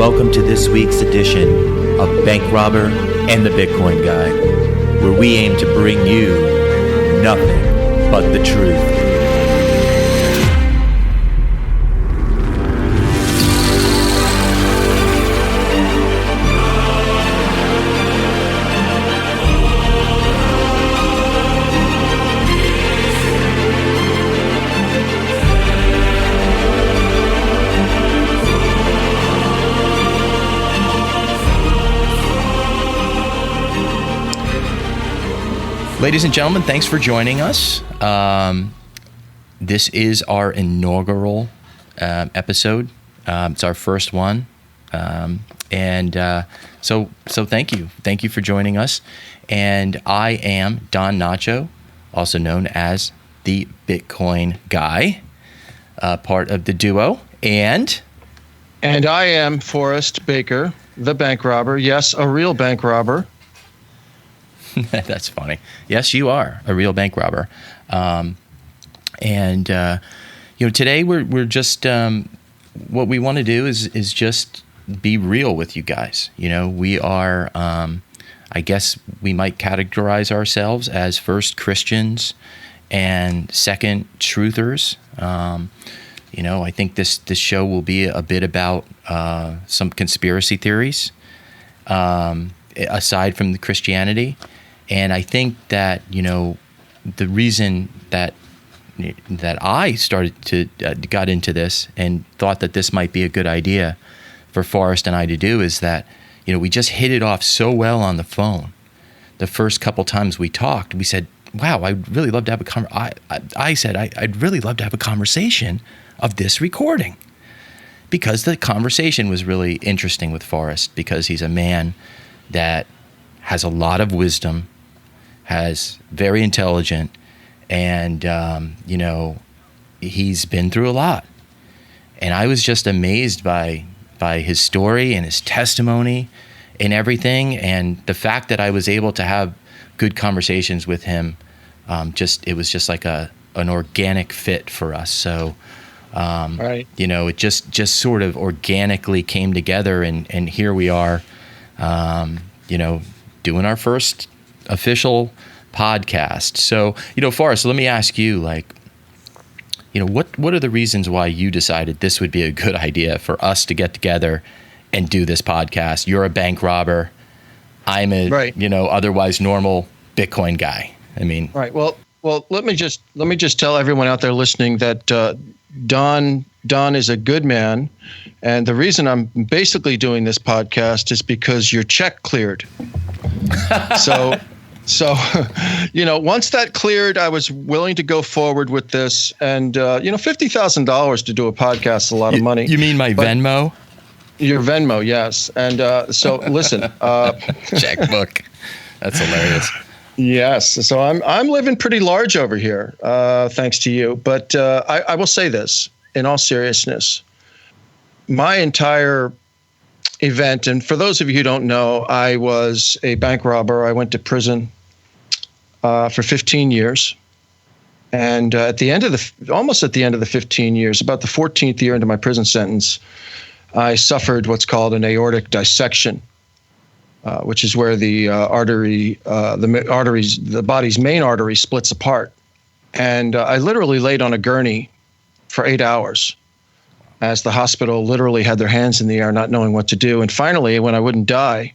welcome to this week's edition of Bank Robber and the Bitcoin Guy, where we aim to bring you nothing but the truth. Ladies and gentlemen, thanks for joining us. This is our inaugural episode. It's our first one. So thank you. Thank you for joining us. And I am Don Nacho, also known as the Bitcoin Guy, part of the duo. And I am Forrest Baker, the bank robber. Yes, a real bank robber. That's funny. Yes, you are a real bank robber. Today we're just what we want to do is just be real with you guys. You know, we are, I guess we might categorize ourselves as first Christians and second truthers. I think this show will be a bit about some conspiracy theories aside from the Christianity. And I think that, the reason that I started to got into this and thought that this might be a good idea for Forrest and I to do is that, we just hit it off so well on the phone. The first couple times we talked, we said, wow, I'd really love to have I said, I'd really love to have a conversation of this recording, because the conversation was really interesting with Forrest, because he's a man that has a lot of wisdom, has very intelligent, and, he's been through a lot. And I was just amazed by his story and his testimony and everything. And the fact that I was able to have good conversations with him, it was just like an organic fit for us. So, right. It just sort of organically came together, and here we are, doing our first official podcast. So, Forrest, let me ask you, what are the reasons why you decided this would be a good idea for us to get together and do this podcast? You're a bank robber. I'm a, right. Otherwise normal Bitcoin guy. I mean, right. Well, let me just tell everyone out there listening that Don is a good man, and the reason I'm basically doing this podcast is because your check cleared. So, once that cleared, I was willing to go forward with this. And, $50,000 to do a podcast is a lot of money. You mean my Venmo? Your Venmo, yes. And so listen. Checkbook. That's hilarious. Yes. So I'm living pretty large over here, thanks to you. But I will say this, in all seriousness, my entire event, and for those of you who don't know, I was a bank robber. I went to prison for 15 years. And almost at the end of the 15 years, about the 14th year into my prison sentence, I suffered what's called an aortic dissection, which is where the body's main artery splits apart. And I literally laid on a gurney for 8 hours as the hospital literally had their hands in the air, not knowing what to do. And finally, when I wouldn't die,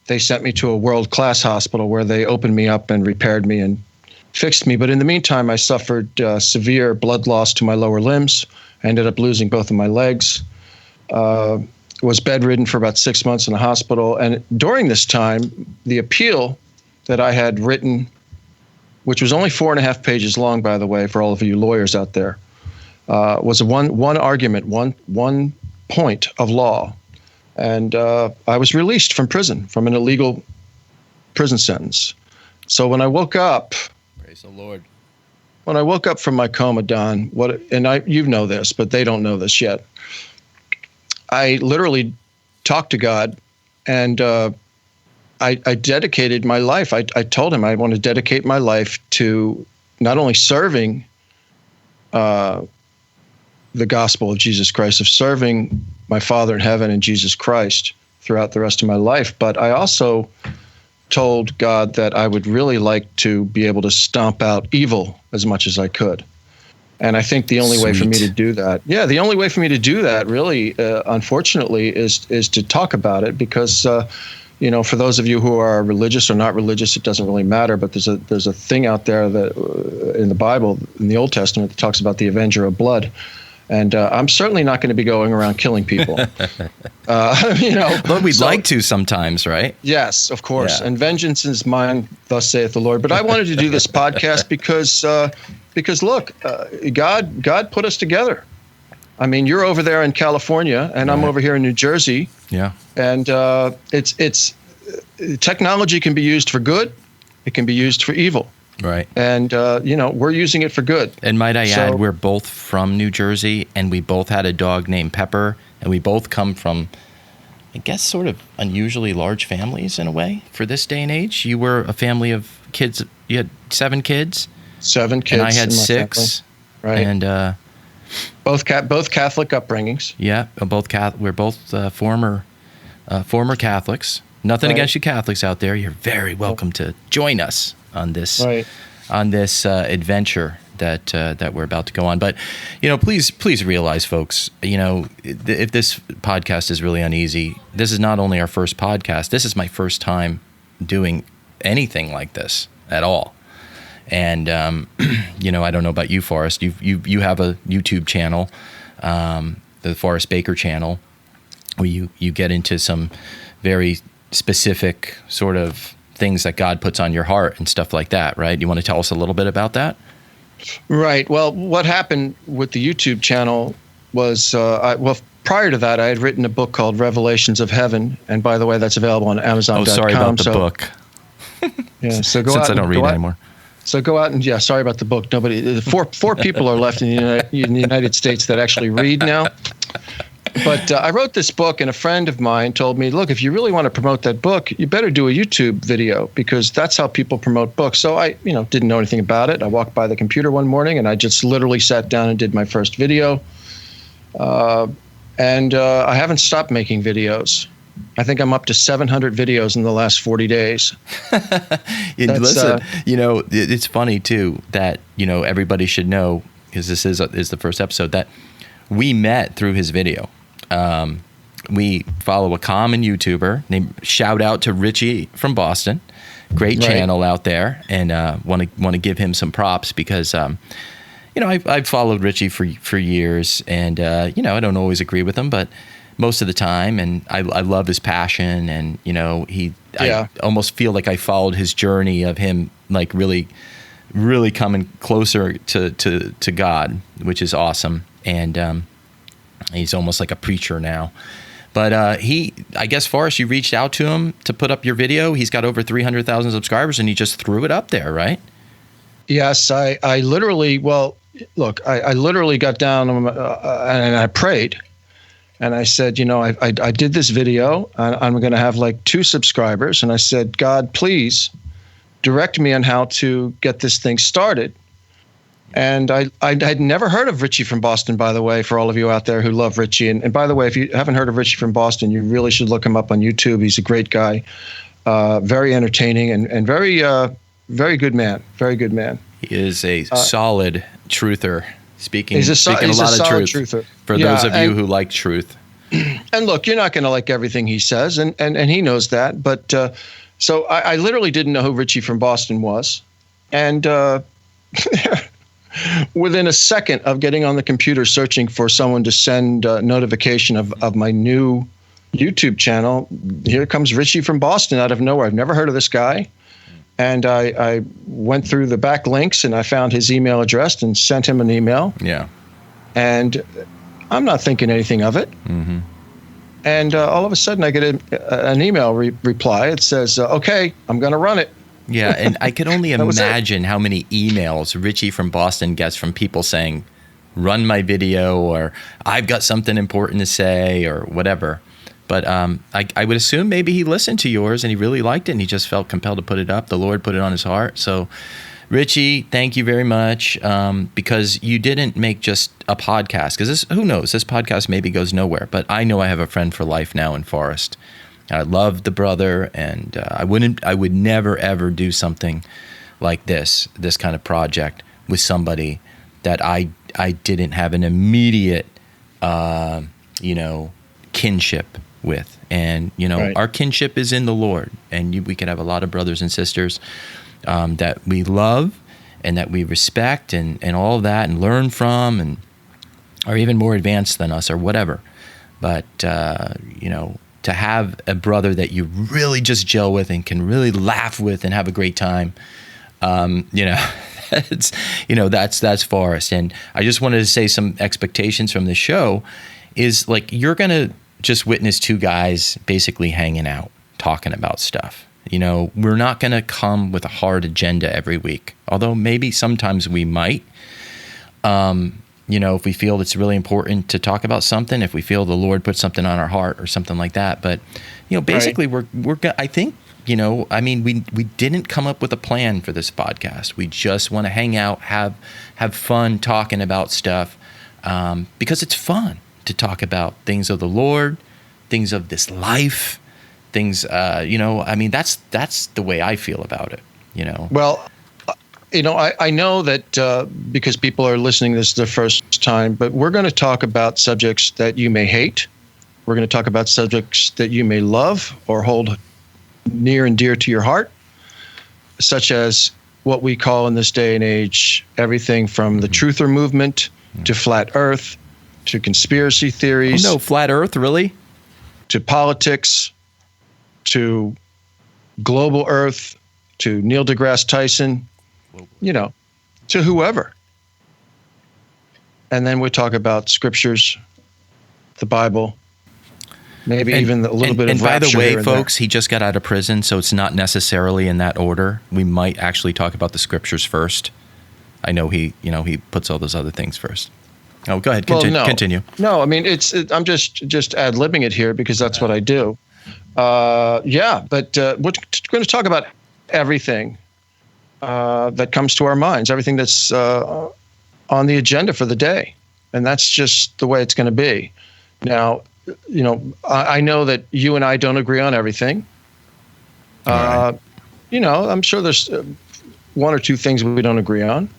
they sent me to a world-class hospital where they opened me up and repaired me and fixed me. But in the meantime, I suffered severe blood loss to my lower limbs. I ended up losing both of my legs. Was bedridden for about 6 months in the hospital. And during this time, the appeal that I had written, which was only 4.5 pages long, by the way, for all of you lawyers out there, was a one argument, one point of law. And I was released from prison, from an illegal prison sentence. So when I woke up, praise the Lord. When I woke up from my coma, Don, you know this, but they don't know this yet. I literally talked to God, and I dedicated my life. I told him I want to dedicate my life to not only serving the gospel of Jesus Christ, of serving my Father in heaven and Jesus Christ throughout the rest of my life. But I also told God that I would really like to be able to stomp out evil as much as I could. And I think the only way for me to do that, the only way for me to do that really, unfortunately, is to talk about it, because, for those of you who are religious or not religious, it doesn't really matter. But there's a thing out there that in the Bible, in the Old Testament, that talks about the avenger of blood. And I'm certainly not going to be going around killing people. But we'd like to sometimes, right? Yes, of course. Yeah. And vengeance is mine, thus saith the Lord. But I wanted to do this podcast because look, God put us together. I mean, you're over there in California, and I'm over here in New Jersey. Yeah. And it's technology can be used for good. It can be used for evil. Right. And, we're using it for good. And might I add, we're both from New Jersey, and we both had a dog named Pepper, and we both come from, I guess, sort of unusually large families in a way for this day and age. You were a family of kids. You had 7 kids. 7 kids. And I had 6. Family. Right. And both Catholic upbringings. Yeah, we're both former Catholics. Nothing against you Catholics out there. You're very welcome to join us on this adventure that we're about to go on. But please realize, folks, if this podcast is really uneasy, this is not only our first podcast. This is my first time doing anything like this at all. And I don't know about you, Forrest. You have a YouTube channel, the Forrest Baker channel, where you get into some very specific sort of things that God puts on your heart and stuff like that, right? You want to tell us a little bit about that? Right. Well, what happened with the YouTube channel was, prior to that, I had written a book called Revelations of Heaven. And by the way, that's available on Amazon.com. Oh, sorry about the book. Yeah. So Since I don't read anymore. So go out and, sorry about the book. Nobody, four people are left in the United States that actually read now. But I wrote this book, and a friend of mine told me, look, if you really want to promote that book, you better do a YouTube video, because that's how people promote books. So I, didn't know anything about it. I walked by the computer one morning, and I just literally sat down and did my first video. And I haven't stopped making videos. I think I'm up to 700 videos in the last 40 days. Listen, it's funny, too, that, everybody should know, because this is the first episode, that we met through his video. We follow a common YouTuber named, shout out to Richie from Boston. Great channel out there, and want to give him some props because I've followed Richie for years, and I don't always agree with him, but most of the time, and I love his passion, and I almost feel like I followed his journey of him like really coming closer to God, which is awesome. And he's almost like a preacher now. But I guess, Forrest, you reached out to him to put up your video. He's got over 300,000 subscribers, and he just threw it up there, right? Yes, I literally, I literally got down and I prayed. And I said, I did this video. I'm going to have like 2 subscribers. And I said, God, please direct me on how to get this thing started. And I'd never heard of Richie from Boston, by the way, for all of you out there who love Richie. And by the way, if you haven't heard of Richie from Boston, you really should look him up on YouTube. He's a great guy, very entertaining, and very, very good man. Very good man. He is a solid truther. Speaking a lot of truth truther. For those of you who like truth. And look, you're not going to like everything he says, and he knows that. But so I literally didn't know who Richie from Boston was. And within a second of getting on the computer searching for someone to send notification of my new YouTube channel, here comes Richie from Boston out of nowhere. I've never heard of this guy. And I went through the back links, and I found his email address and sent him an email. Yeah. And I'm not thinking anything of it. Mm-hmm. And all of a sudden I get an email reply. It says, okay, I'm going to run it. Yeah, and I could only imagine how many emails Richie from Boston gets from people saying, run my video, or I've got something important to say, or whatever. But I would assume maybe he listened to yours and he really liked it, and he just felt compelled to put it up. The Lord put it on his heart. So Richie, thank you very much, because you didn't make just a podcast. Because who knows, this podcast maybe goes nowhere. But I know I have a friend for life now in Forrest. I love the brother, and I would never ever do something like this kind of project with somebody that I didn't have an immediate, kinship with. And, Right. our kinship is in the Lord. And we could have a lot of brothers and sisters that we love and that we respect and all of that and learn from and are even more advanced than us or whatever. But, to have a brother that you really just gel with and can really laugh with and have a great time, that's Forrest. And I just wanted to say some expectations from the show is like, you're going to just witness two guys basically hanging out, talking about stuff. We're not going to come with a hard agenda every week, although maybe sometimes we might. If we feel it's really important to talk about something, if we feel the Lord put something on our heart or something like that. But, basically Right. we're I think, we didn't come up with a plan for this podcast. We just want to hang out, have fun talking about stuff, because it's fun to talk about things of the Lord, things of this life, things, that's the way I feel about it, Well, I know that because people are listening to this the first time, but we're going to talk about subjects that you may hate. We're going to talk about subjects that you may love or hold near and dear to your heart, such as what we call in this day and age everything from the truther movement to flat earth to conspiracy theories. Oh, no, flat earth, really? To politics, to global earth, to Neil deGrasse Tyson, to whoever. And then we talk about scriptures, the Bible, maybe even a little bit of rapture. And by the way, here and folks, he just got out of prison, so it's not necessarily in that order. We might actually talk about the scriptures first. I know he puts all those other things first. Oh, go ahead. Continue. No, I mean, I'm just ad-libbing it here because that's what I do. But we're going to talk about everything that comes to our minds, everything that's on the agenda for the day. And that's just the way it's going to be. Now, I know that you and I don't agree on everything. Right. I'm sure there's one or two things we don't agree on.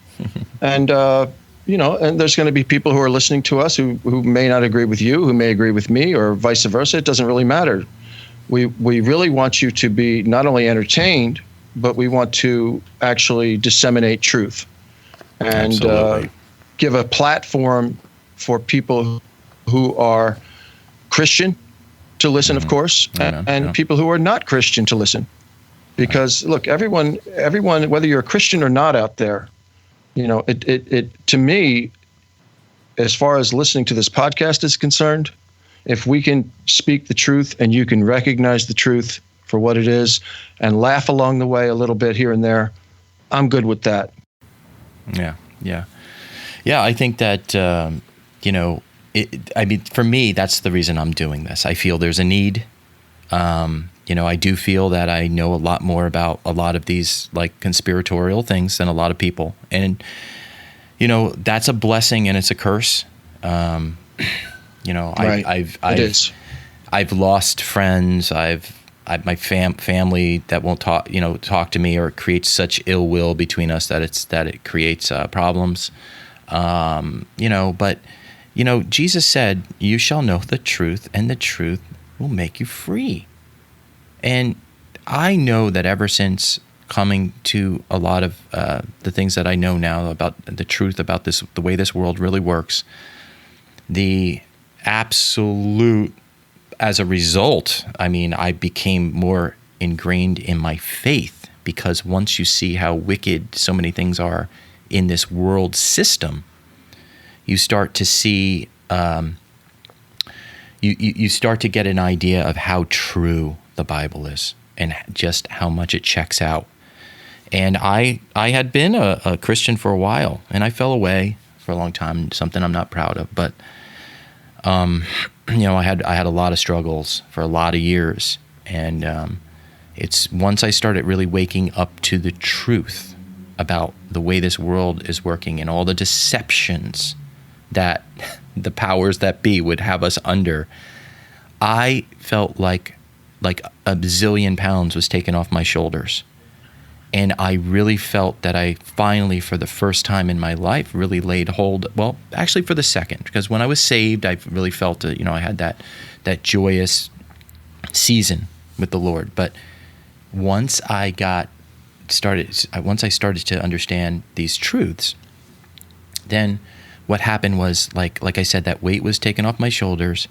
And, and there's going to be people who are listening to us who may not agree with you, who may agree with me, or vice versa. It doesn't really matter. We really want you to be not only entertained, but we want to actually disseminate truth and give a platform for people who are Christian to listen, of course, and people who are not Christian to listen. Because look, everyone, whether you're a Christian or not out there, it to me, as far as listening to this podcast is concerned, if we can speak the truth and you can recognize the truth for what it is and laugh along the way a little bit here and there, I'm good with that. Yeah. I think that, for me, that's the reason I'm doing this. I feel there's a need. I do feel that I know a lot more about a lot of these like conspiratorial things than a lot of people. And, that's a blessing and it's a curse. Right. I've lost friends. My family that won't talk to me, or creates such ill will between us that it creates problems. But Jesus said, "You shall know the truth, and the truth will make you free." And I know that ever since coming to a lot of the things that I know now about the truth about this, the way this world really works, the absolute, as a result, I became more ingrained in my faith, because once you see how wicked so many things are in this world system, you start to see, you start to get an idea of how true the Bible is and just how much it checks out. And I had been a Christian for a while, and I fell away for a long time, something I'm not proud of, but I had a lot of struggles for a lot of years, and it's once I started really waking up to the truth about the way this world is working and all the deceptions that the powers that be would have us under, I felt like a bazillion pounds was taken off my shoulders. And I really felt that I finally, for the first time in my life, really laid hold, well, actually for the second, because when I was saved, I really felt, I had that joyous season with the Lord. But once I started to understand these truths, then what happened was, like I said, that weight was taken off my shoulders.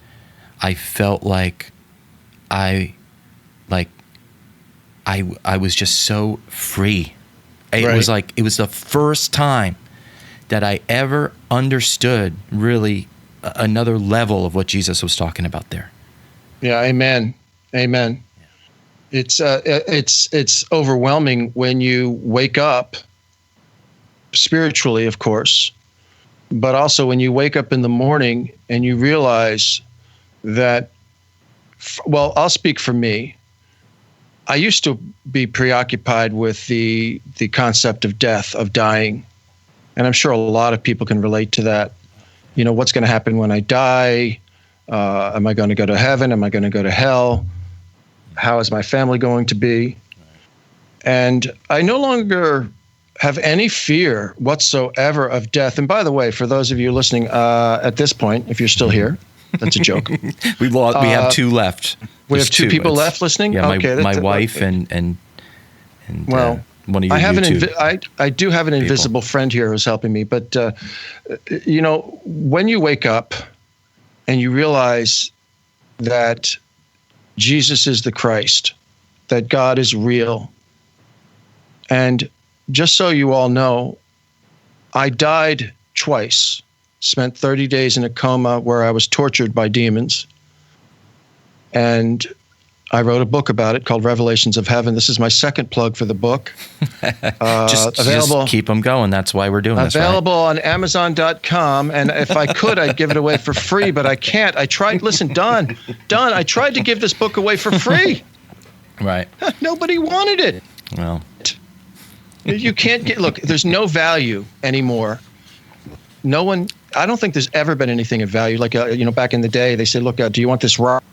I felt like I was just so free. It was like, it was the first time that I ever understood really another level of what Jesus was talking about there. Yeah, amen. Amen. It's overwhelming when you wake up spiritually, of course, but also when you wake up in the morning and you realize that, well, I'll speak for me. I used to be preoccupied with the concept of death, of dying. And I'm sure a lot of people can relate to that. What's going to happen when I die? Am I going to go to heaven? Am I going to go to hell? How is my family going to be? And I no longer have any fear whatsoever of death. And by the way, for those of you listening at this point, if you're still here, that's a joke. We have two left. We have two people left listening? Yeah, okay, my wife and well, one of your I do have an invisible friend here who's helping me. But, when you wake up and you realize that Jesus is the Christ, that God is real. And just so you all know, I died twice, spent 30 days in a coma where I was tortured by demons. And I wrote a book about it called Revelations of Heaven. This is my second plug for the book. Just keep them going. That's why we're doing this. Available on Amazon.com. And if I could, I'd give it away for free, but I can't. I tried. Listen, Don, I tried to give this book away for free. Right. Nobody wanted it. Well, you can't look, there's no value anymore. No one, I don't think there's ever been anything of value. Like, back in the day, they said, look, do you want this rock?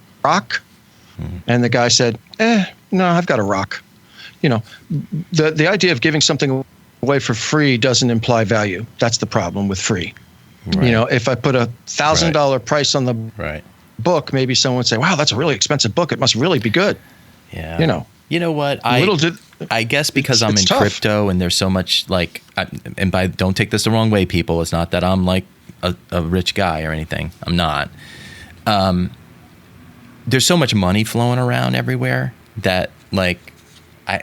And the guy said, no, I've got a rock. The idea of giving something away for free doesn't imply value. That's the problem with free. Right. If I put $1,000 price on the book, maybe someone would say, wow, that's a really expensive book. It must really be good. Yeah. You know what? I guess because I'm in crypto and there's so much don't take this the wrong way, people. It's not that I'm like a rich guy or anything. I'm not. There's so much money flowing around everywhere that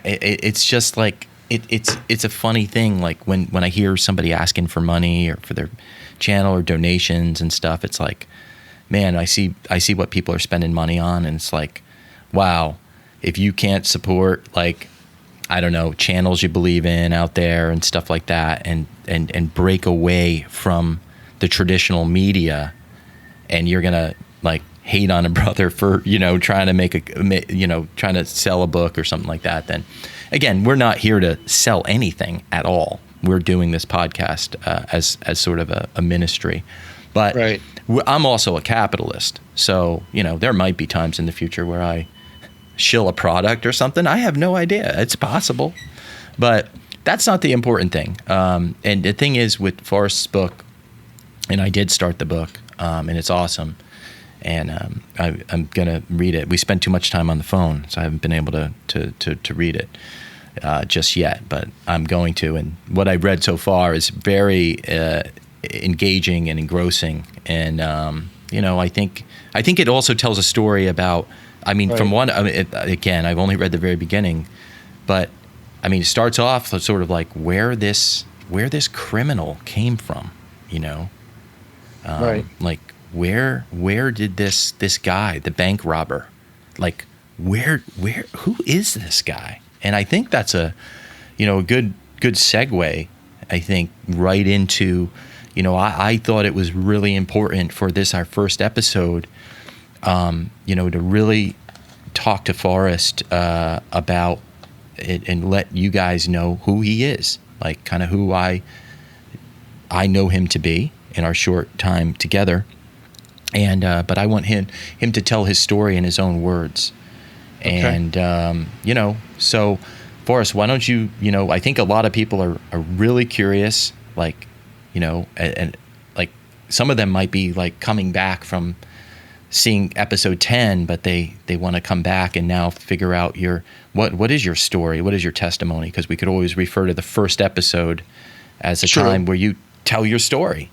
it's just like it's a funny thing. Like when I hear somebody asking for money or for their channel or donations and stuff, it's like, man, I see what people are spending money on, and it's like, wow, if you can't support I don't know, channels you believe in out there and stuff like that, and break away from the traditional media, and you're gonna hate on a brother for trying to trying to sell a book or something like that, then again, we're not here to sell anything at all. We're doing this podcast as sort of a ministry, but I'm also a capitalist, so there might be times in the future where I shill a product or something. I have no idea. It's possible, but that's not the important thing. And the thing is with Forrest's book, and I did start the book, and it's awesome. And I'm gonna read it. We spent too much time on the phone, so I haven't been able to read it just yet. But I'm going to. And what I've read so far is very engaging and engrossing. And I think it also tells a story about. From one. Again, I've only read the very beginning, but it starts off sort of like where this criminal came from. Like where did this guy, the bank robber, who is this guy? And I think that's a good segue, I think, right into, I thought it was really important for this, our first episode, to really talk to Forrest about it and let you guys know who he is, like kind of who I know him to be in our short time together. And but I want him to tell his story in his own words. Okay. And so Forrest, why don't you, I think a lot of people are really curious, like, and like some of them might be like coming back from seeing episode 10, but they want to come back and now figure out what is your story? What is your testimony? Because we could always refer to the first episode as a time where you tell your story.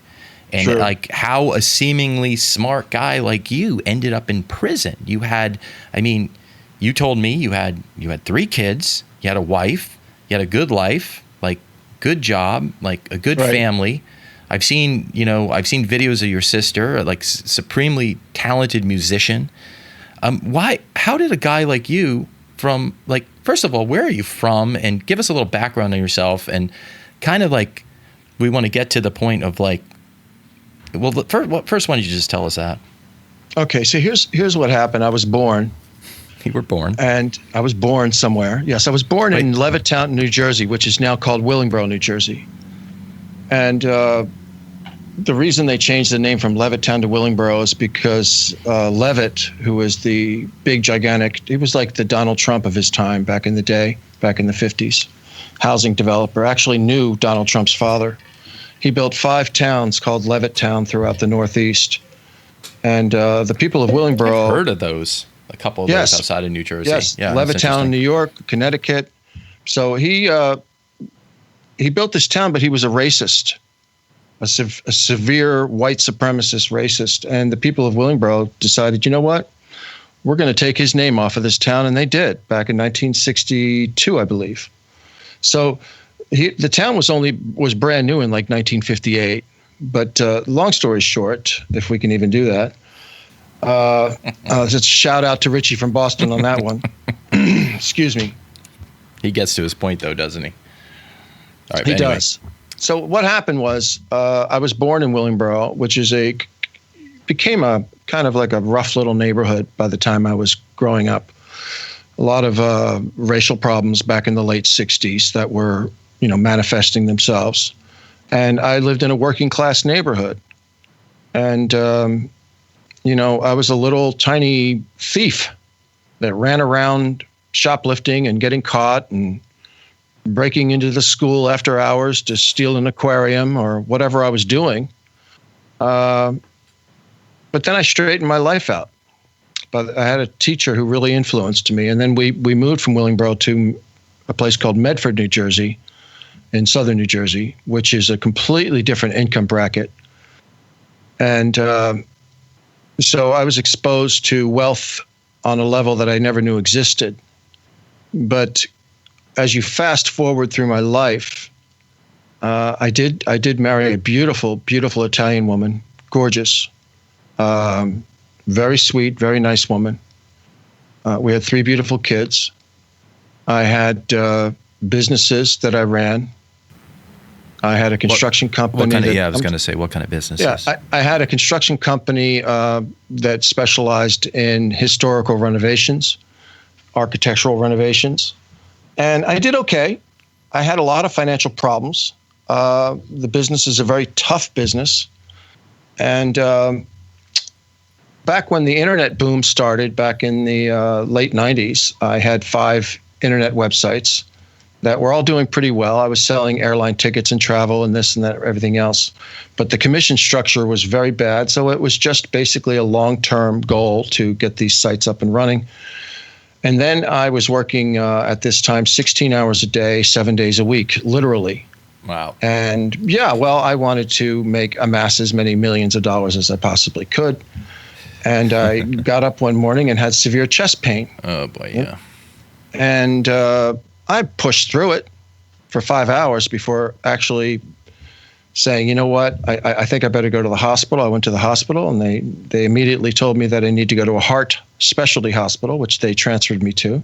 And like how a seemingly smart guy like you ended up in prison. You told me you had 3 kids, you had a wife, you had a good life, like good job, like a good family. I've seen videos of your sister, like supremely talented musician. How did a guy like you first of all, where are you from? And give us a little background on yourself, and kind of like, we want to get to the point of like, well, first why don't you just tell us that? Okay. So here's what happened. I was born. You were born. And I was born somewhere. Yes, I was born in Levittown, New Jersey, which is now called Willingboro, New Jersey. And the reason they changed the name from Levittown to Willingboro is because Levitt, who was the big, gigantic, he was like the Donald Trump of his time back in the day, back in the 50s, housing developer, actually knew Donald Trump's father. He built 5 towns called Levittown throughout the Northeast. And the people of Willingboro... I've heard of those. A couple of those outside of New Jersey. Yes, yeah, Levittown, New York, Connecticut. So he built this town, but he was a racist, a severe white supremacist racist. And the people of Willingboro decided, you know what? We're going to take his name off of this town. And they did back in 1962, I believe. So the town was brand new in like 1958. But long story short, if we can even do that, just shout out to Richie from Boston on that one. Excuse me. He gets to his point, though, doesn't he? All right, he does. So what happened was I was born in Willingboro, which became a kind of like a rough little neighborhood by the time I was growing up. A lot of racial problems back in the late 60s that were, manifesting themselves. And I lived in a working class neighborhood. And I was a little tiny thief that ran around shoplifting and getting caught and breaking into the school after hours to steal an aquarium or whatever I was doing. But then I straightened my life out. But I had a teacher who really influenced me. And then we moved from Willingboro to a place called Medford, New Jersey, in southern New Jersey, which is a completely different income bracket. And so I was exposed to wealth on a level that I never knew existed. But as you fast forward through my life, I did marry a beautiful, beautiful Italian woman, gorgeous, very sweet, very nice woman. We had 3 beautiful kids. I had businesses that I ran. I had a construction company. I was going to say, what kind of businesses? Yeah, I had a construction company that specialized in historical renovations, architectural renovations. And I did okay. I had a lot of financial problems. The business is a very tough business. And back when the internet boom started, back in the late 90s, I had 5 internet websites that were all doing pretty well. I was selling airline tickets and travel and this and that, everything else. But the commission structure was very bad. So it was just basically a long-term goal to get these sites up and running. And then I was working at this time 16 hours a day, 7 days a week, literally. Wow. And I wanted to amass as many millions of dollars as I possibly could. And I got up one morning and had severe chest pain. Oh, boy, yeah. And I pushed through it for 5 hours before actually saying, you know what, I think I better go to the hospital. I went to the hospital, and they immediately told me that I need to go to a heart specialty hospital, which they transferred me to.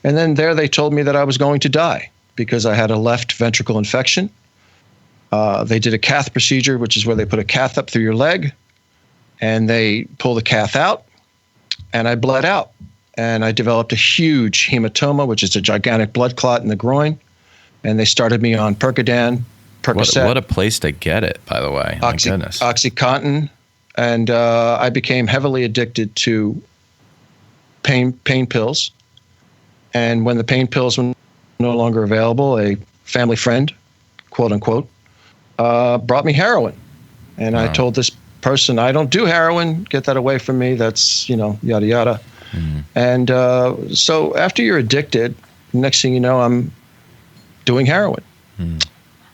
And then there they told me that I was going to die because I had a left ventricle infection. They did a cath procedure, which is where they put a cath up through your leg, and they pull the cath out, and I bled out. And I developed a huge hematoma, which is a gigantic blood clot in the groin. and they started me on Percodan, Percocet. What a place to get it, by the way. My goodness. OxyContin, and I became heavily addicted to pain pills. And when the pain pills were no longer available, a family friend, quote unquote, brought me heroin. And I told this person, I don't do heroin, get that away from me. That's, yada, yada. And so after you're addicted, next thing you know, I'm doing heroin.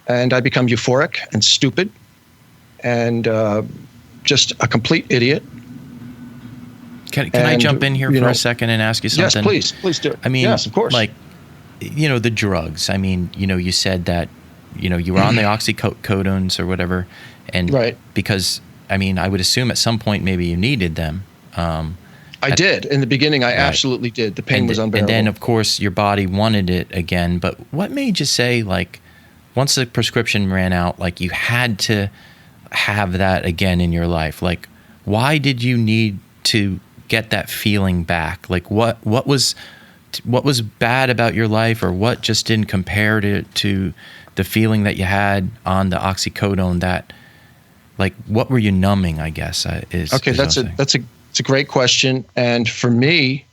And I become euphoric and stupid and just a complete idiot. Can I jump in here for a second and ask you something? Yes, please do. I mean, yes, of course. Like, the drugs. I mean, you said that, you were on the oxycodones or whatever. And right. Because, I mean, I would assume at some point maybe you needed them. I did. In the beginning, I absolutely did. The pain was unbearable. And then, of course, your body wanted it again. But what made you say, like, once the prescription ran out, like, you had to have that again in your life? Like, why did you need to get that feeling back? Like, what was bad about your life, or what just didn't compare to the feeling that you had on the oxycodone? That, like, what were you numbing, I guess, that's a great question. And for me,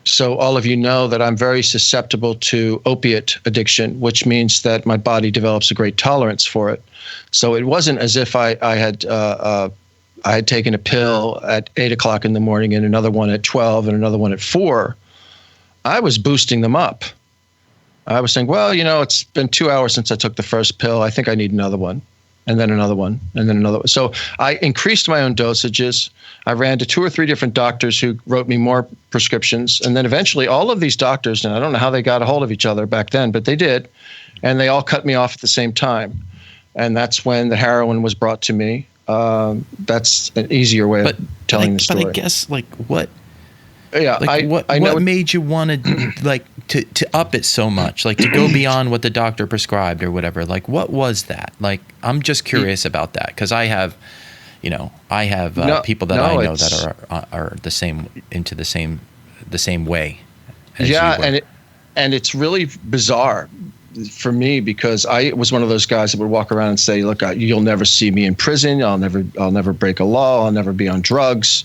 so all of you know that I'm very susceptible to opiate addiction, which means that my body develops a great tolerance for it. So it wasn't as if I had taken a pill at 8 o'clock in the morning and another one at 12 and another one at 4. I was boosting them up. I was saying, well, it's been 2 hours since I took the first pill. I think I need another one, and then another one, and then another one. So I increased my own dosages. I ran to 2 or 3 different doctors who wrote me more prescriptions. And then eventually all of these doctors, and I don't know how they got a hold of each other back then, but they did. And they all cut me off at the same time. And that's when the heroin was brought to me. That's an easier way of telling the story. But I guess, like, what? Yeah, like, what made you want to, like, to up it so much, like, to go beyond what the doctor prescribed or whatever? Like, what was that? Like, I'm just curious about that, because I have people that I know that are the same, into the same way. Yeah, and it's really bizarre for me, because I was one of those guys that would walk around and say, look, you'll never see me in prison. I'll never break a law. I'll never be on drugs.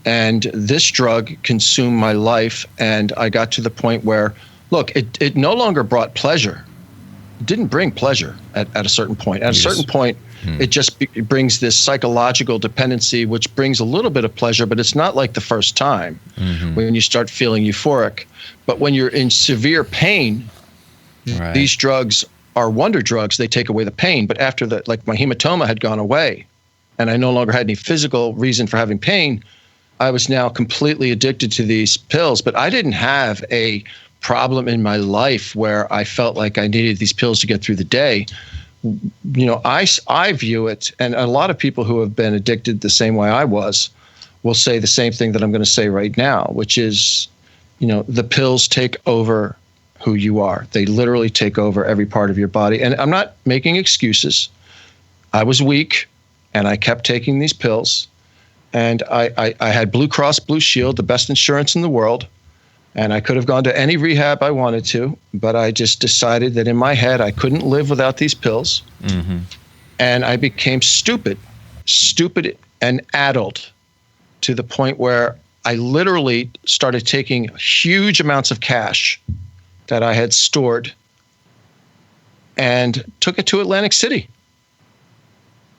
And this drug consumed my life. And I got to the point where, look, it no longer brought pleasure. It didn't bring pleasure at a certain point. At a certain point, it just brings this psychological dependency, which brings a little bit of pleasure, but it's not like the first time when you start feeling euphoric. But when you're in severe pain, these drugs are wonder drugs. They take away the pain. But after that, like, my hematoma had gone away and I no longer had any physical reason for having pain, I was now completely addicted to these pills. But I didn't have a problem in my life where I felt like I needed these pills to get through the day. I view it, and a lot of people who have been addicted the same way I was will say the same thing that I'm going to say right now, which is, the pills take over who you are. They literally take over every part of your body. And I'm not making excuses. I was weak, and I kept taking these pills. And I had Blue Cross Blue Shield, the best insurance in the world. And I could have gone to any rehab I wanted to, but I just decided that in my head I couldn't live without these pills. And I became stupid and addled to the point where I literally started taking huge amounts of cash that I had stored and took it to Atlantic City.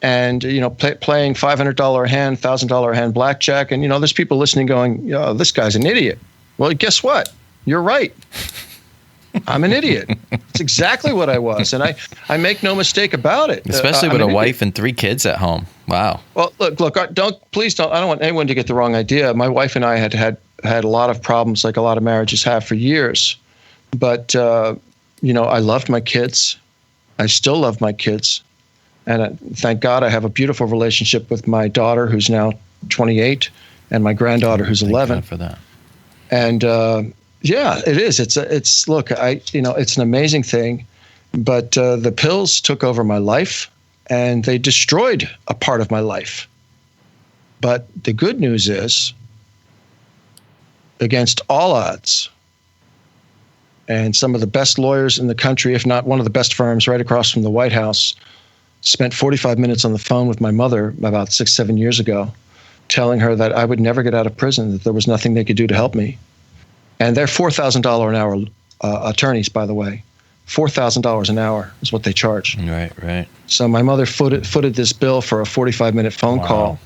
And, playing $500 a hand, $1,000 a hand blackjack. And, there's people listening going, this guy's an idiot. Well, guess what? You're right. I'm an idiot. It's exactly what I was. And I make no mistake about it. Especially with a wife and 3 kids at home. Wow. Well, look, please don't, I don't want anyone to get the wrong idea. My wife and I had a lot of problems, like a lot of marriages have, for years. But, I loved my kids. I still love my kids. And thank God I have a beautiful relationship with my daughter, who's now 28, and my granddaughter, who's 11. Thank God for that. And it is. It's an amazing thing. But the pills took over my life, and they destroyed a part of my life. But the good news is, against all odds, and some of the best lawyers in the country, if not one of the best firms right across from the White House, spent 45 minutes on the phone with my mother about 6-7 years ago, telling her that I would never get out of prison, that there was nothing they could do to help me. And they're $4,000 an hour attorneys, by the way. $4,000 an hour is what they charge. Right. So my mother footed this bill for a 45-minute phone call.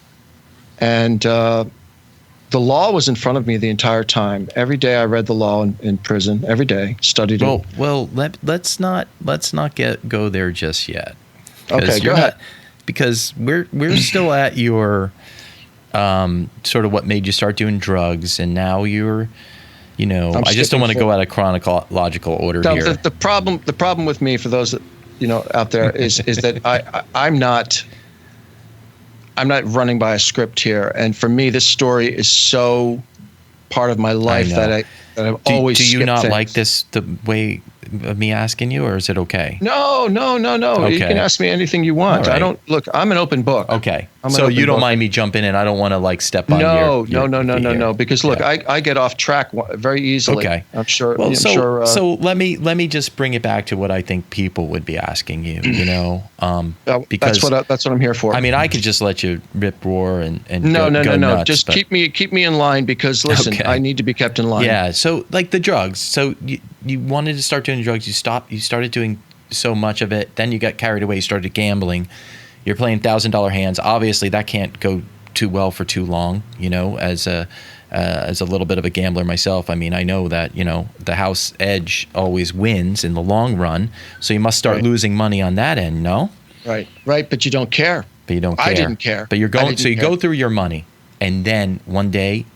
And the law was in front of me the entire time. Every day I read the law in prison. Every day, studied it. Well, let's not go there just yet. Okay, go ahead. Because we're still at your sort of what made you start doing drugs, and now you're, I just don't want to go out of chronological order here. The problem with me, for those that out there, is that I'm not running by a script here, and for me, this story is so part of my life that I've always. Do you not things. like this the way of me asking you, or is it okay? No. Okay. You can ask me anything you want. Right. I don't look. I'm an open book. Okay. So you don't mind me jumping in? I don't want to step on No. Because look, yeah. I get off track very easily. Okay. I'm sure. Well, so let me just bring it back to what I think people would be asking you. Because that's what I'm here for. I mean, I could just let you rip roar and no. nuts, just keep me in line, because listen, Okay. I need to be kept in line. Yeah. So like the drugs. So you wanted to start doing drugs. You started doing so much of it. Then you got carried away. You started gambling. You're playing $1,000 hands. Obviously, that can't go too well for too long. As a little bit of a gambler myself, I mean, I know that the house edge always wins in the long run. So you must start losing money on that end. No. Right. But you don't care. But you don't care. I didn't care. But you're going. So you go through your money, and then one day,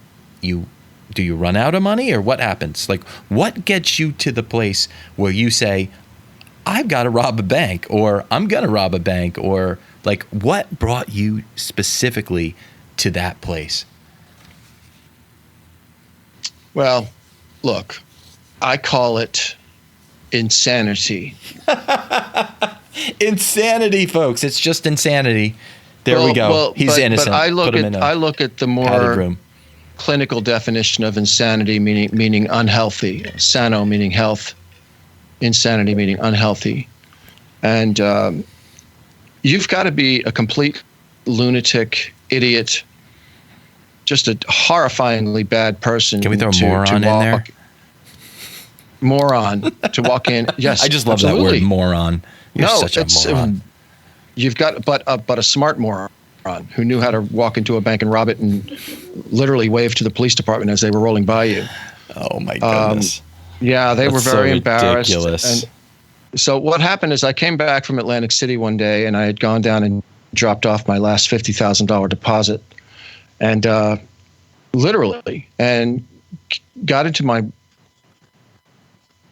do you run out of money, or what happens? Like, what gets you to the place where you say, I've got to rob a bank, or I'm going to rob a bank, or like, what brought you specifically to that place? Well, look, I call it insanity. Insanity, folks. It's just insanity. There we go. He's innocent. But I look at the more clinical definition of insanity, meaning unhealthy. Sano meaning health. Insanity meaning unhealthy. And you've got to be a complete lunatic, idiot, just a horrifyingly bad person. Can we throw moron in there? Moron to walk in. Yes, I just love absolutely. that word, moron. You're such a moron. You've got, but a smart moron who knew how to walk into a bank and rob it and literally wave to the police department as they were rolling by you. Oh my goodness. Yeah, they were very embarrassed. Ridiculous. And so what happened is I came back from Atlantic City one day, and I had gone down and dropped off my last $50,000 deposit, and literally, and got into my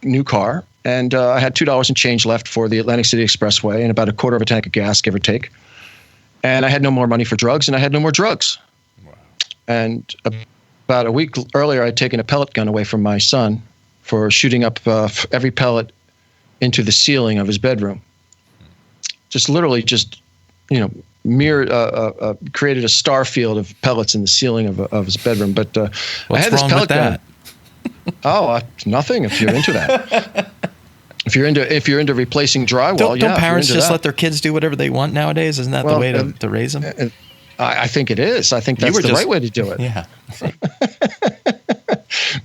new car, and I had $2 in change left for the Atlantic City Expressway and about a quarter of a tank of gas, give or take. And I had no more money for drugs, and I had no more drugs. Wow. And about a week earlier, I'd taken a pellet gun away from my son for shooting up every pellet into the ceiling of his bedroom. Just literally created a star field of pellets in the ceiling of his bedroom. But I had this pellet gun. Nothing if you're into that. If you're into replacing drywall, don't parents just let their kids do whatever they want nowadays? Isn't that the way to raise them? I think it is. I think that's the right way to do it. Yeah.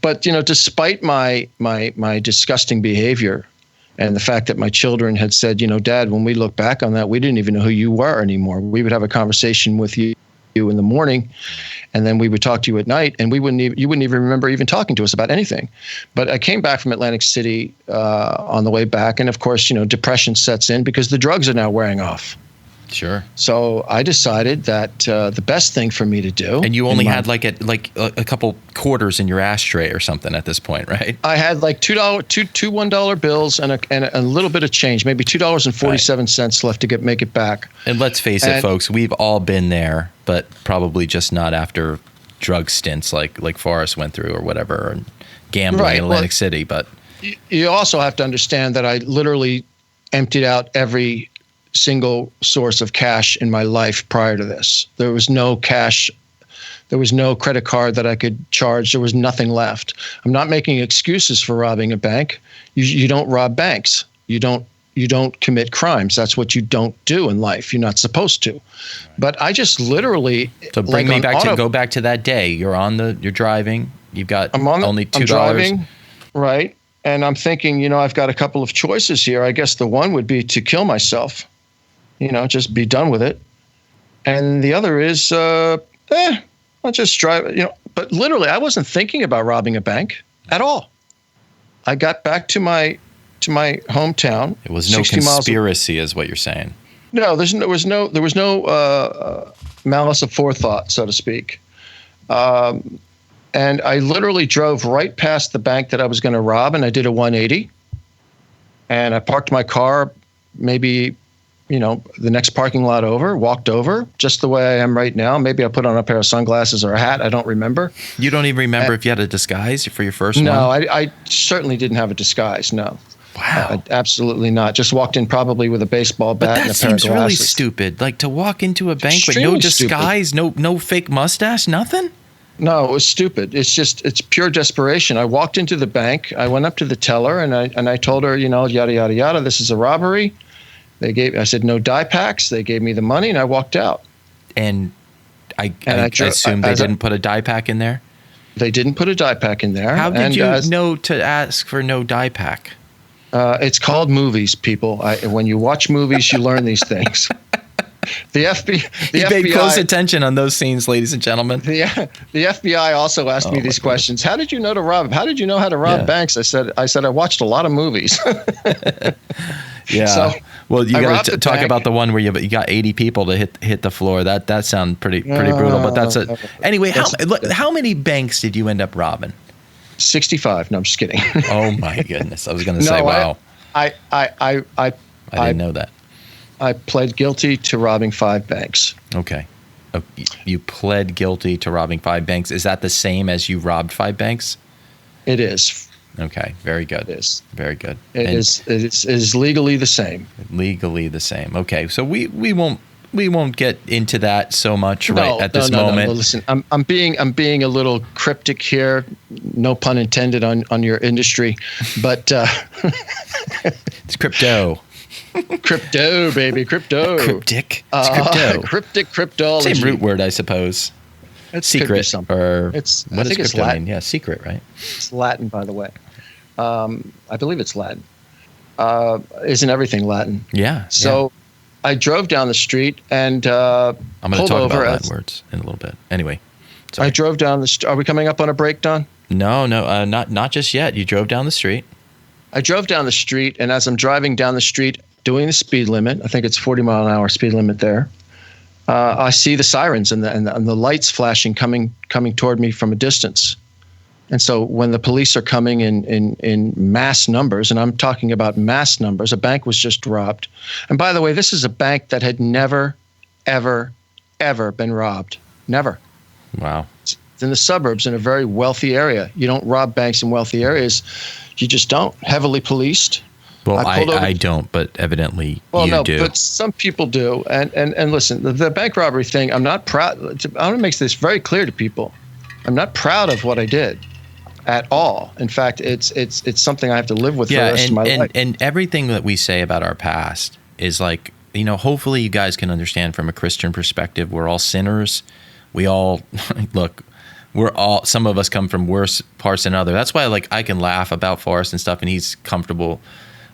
But despite my disgusting behavior, and the fact that my children had said, Dad, when we look back on that, we didn't even know who you were anymore. We would have a conversation with you in the morning, and then we would talk to you at night, and you wouldn't even remember even talking to us about anything. But I came back from Atlantic City on the way back, and of course, depression sets in because the drugs are now wearing off. Sure. So I decided that the best thing for me to do. And you only had like a couple quarters in your ashtray or something at this point, right? I had like two $1 bills and a little bit of change, maybe $2.47 left to make it back. And let's face it, folks, we've all been there, but probably just not after drug stints like Forrest went through or whatever, and gambling in Atlantic City. But you also have to understand that I literally emptied out every single source of cash in my life prior to this. There was no cash There was no credit card that I could charge. There was nothing left. I'm not making excuses for robbing a bank. You don't rob banks. You don't commit crimes. That's what you don't do in life. You're not supposed to. But I just literally go back to that day. You're driving. You've got only $2. I'm driving, right? And I'm thinking, I've got a couple of choices here. I guess the one would be to kill myself. Just be done with it. And the other is, I'll just drive. But literally, I wasn't thinking about robbing a bank at all. I got back to my hometown. It was no conspiracy, is what you're saying. No, there was no malice aforethought, so to speak. And I literally drove right past the bank that I was going to rob, and I did a 180. And I parked my car maybe, the next parking lot over, walked over, just the way I am right now. Maybe I put on a pair of sunglasses or a hat. I don't remember. You don't even remember if you had a disguise for your first one? No, I certainly didn't have a disguise, no. Wow. Absolutely not. Just walked in probably with a baseball bat and a pair of glasses. That seems really stupid. Like to walk into a bank with no disguise, no fake mustache, nothing? No, it was stupid. It's pure desperation. I walked into the bank. I went up to the teller and I told her, yada, yada, yada, this is a robbery. I said, no die packs. They gave me the money and I walked out. And I assume they didn't put a die pack in there? They didn't put a die pack in there. How did you know to ask for no die pack? It's called movies, people. When you watch movies, you learn these things. The FBI. You paid close attention on those scenes, ladies and gentlemen. The FBI also asked me these questions. How did you know to rob? How did you know how to rob banks? I said I watched a lot of movies. Yeah. So, well, you got to talk about the one where you got 80 people to hit the floor. That sounds pretty brutal. But that's it. Anyway, how many banks did you end up robbing? 65. No, I'm just kidding. Oh my goodness! I was going to say, wow. I didn't know that. I pled guilty to robbing 5 banks. Okay. You pled guilty to robbing 5 banks. Is that the same as you robbed 5 banks? It is. Okay. Very good. It is. Very good. It is legally the same. Legally the same. Okay. So we won't get into that so much at this moment. No. Listen, I'm being a little cryptic here, no pun intended on your industry, but it's crypto. Crypto, baby, crypto. Cryptic. It's crypto. Cryptic cryptology. Same root word, I suppose. It's secret or what does crypto mean? Yeah, secret, right? It's Latin, by the way. I believe it's Latin. Isn't everything Latin? Yeah. So I drove down the street and I'm going to talk about Latin words in a little bit. Anyway, sorry. I drove down the street. Are we coming up on a break, Don? No, not just yet. You drove down the street. I drove down the street, and as I'm driving down the street, doing the speed limit, I think it's 40 mile an hour speed limit there. I see the sirens and the lights flashing coming toward me from a distance. And so when the police are coming in mass numbers, and I'm talking about mass numbers, a bank was just robbed. And by the way, this is a bank that had never, ever, ever been robbed. Never. Wow. It's in the suburbs in a very wealthy area. You don't rob banks in wealthy areas. You just don't. Heavily policed. Well, I don't, but evidently you do. But some people do. And listen, the bank robbery thing, I'm not proud. I want to make this very clear to people. I'm not proud of what I did at all. In fact, it's something I have to live with for the rest of my life. And everything that we say about our past is like, hopefully you guys can understand from a Christian perspective, we're all sinners. We all, look, some of us come from worse parts than others. That's why I can laugh about Forrest and stuff, and he's comfortable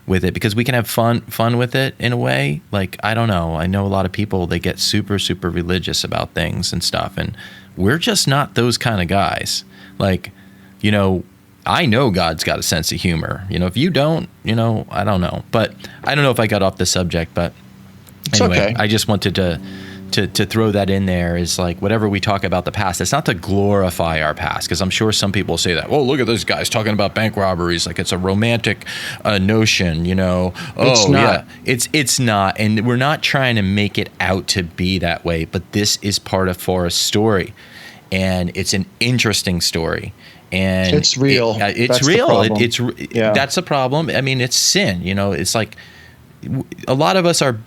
with it because we can have fun with it in a way. I don't know. I know a lot of people, they get super, super religious about things and stuff. And we're just not those kind of guys. I know God's got a sense of humor. If you don't, I don't know. But I don't know if I got off the subject, but anyway, okay. I just wanted to throw that in there is whatever we talk about the past, it's not to glorify our past, because I'm sure some people say that, look at those guys talking about bank robberies like it's a romantic notion, It's not. Yeah, it's not, and we're not trying to make it out to be that way, but this is part of Forrest's story, and it's an interesting story. And it's real. It's That's real. The problem. That's the problem. I mean, it's sin. It's a lot of us are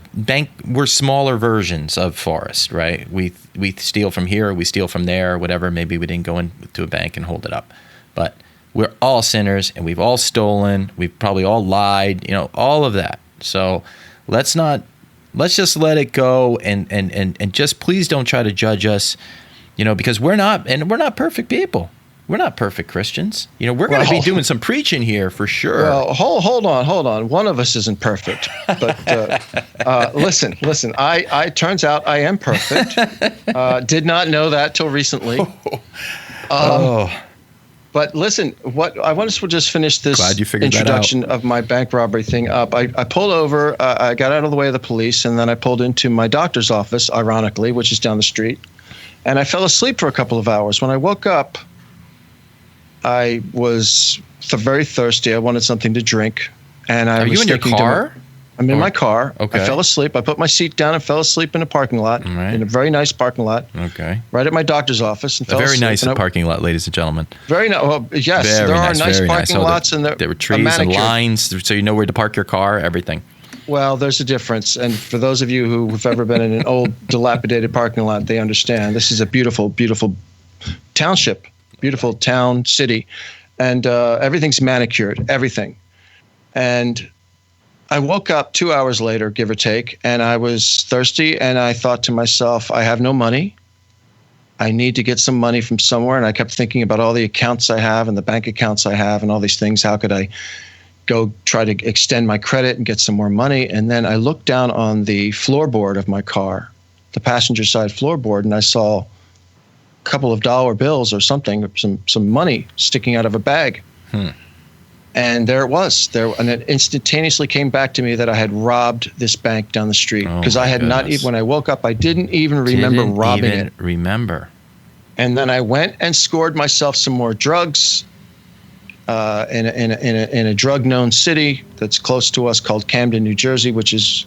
we're smaller versions of Forrest, right? We steal from here, we steal from there, whatever. Maybe we didn't go into a bank and hold it up, but we're all sinners and we've all stolen. We've probably all lied, all of that. So let's just let it go and just please don't try to judge us, because we're not perfect people. We're not perfect Christians. We're going to be doing some preaching here for sure. Well, hold on. One of us isn't perfect, but listen. I turns out I am perfect. Did not know that till recently. But listen, what I want to just finish this introduction of my bank robbery thing up. I pulled over. I got out of the way of the police, and then I pulled into my doctor's office, ironically, which is down the street, and I fell asleep for a couple of hours. When I woke up, I was very thirsty. I wanted something to drink, and I was. Are you in your car? I'm in my car. Okay. I fell asleep. I put my seat down and fell asleep in a parking lot, in a very nice parking lot. Okay. Right at my doctor's office, and fell asleep. A very nice parking lot, ladies and gentlemen. Very nice. Well, yes, there are nice parking lots, and there were trees and lines, so you know where to park your car. Everything. Well, there's a difference, and for those of you who have ever been in an old, dilapidated parking lot, they understand. This is a beautiful, beautiful township. Beautiful town, city, and everything's manicured, everything. And I woke up 2 hours later, give or take, and I was thirsty, and I thought to myself, I have no money. I need to get some money from somewhere, and I kept thinking about all the accounts I have and the bank accounts I have and all these things. How could I go try to extend my credit and get some more money? And then I looked down on the floorboard of my car, the passenger side floorboard, and I saw couple of dollar bills or something, some money sticking out of a bag. And there it was. And it instantaneously came back to me that I had robbed this bank down the street, because I had not even, when I woke up, I didn't even remember robbing it. And then I went and scored myself some more drugs in a drug known city that's close to us called Camden, New Jersey, which is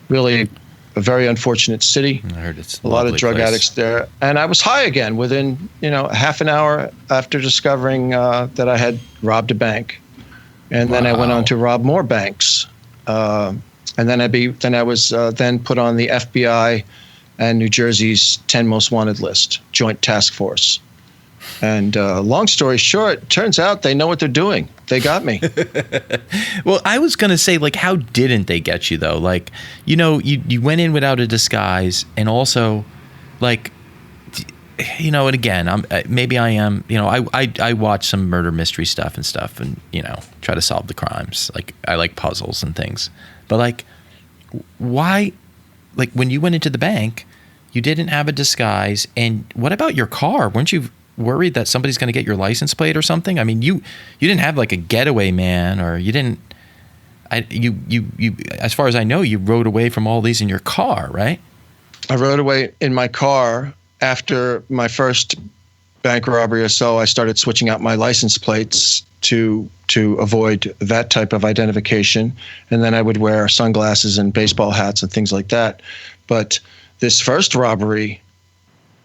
really a very unfortunate city. I heard it's a lot of drug addicts there. And I was high again within, half an hour after discovering that I had robbed a bank. And then I went on to rob more banks. And then I was put on the FBI and New Jersey's 10 most wanted list, Joint Task Force. And long story short, turns out they know what they're doing. They got me. Well, I was going to say, how didn't they get you, though? You went in without a disguise, and also, and again, maybe I am, I watch some murder mystery stuff and try to solve the crimes. I like puzzles and things. But, why, when you went into the bank, you didn't have a disguise, and what about your car? Weren't you worried that somebody's going to get your license plate or something? I mean, you didn't have a getaway man, or you didn't. You as far as I know, you rode away from all these in your car, right? I rode away in my car after my first bank robbery or so. I started switching out my license plates to avoid that type of identification, and then I would wear sunglasses and baseball hats and things like that. But this first robbery,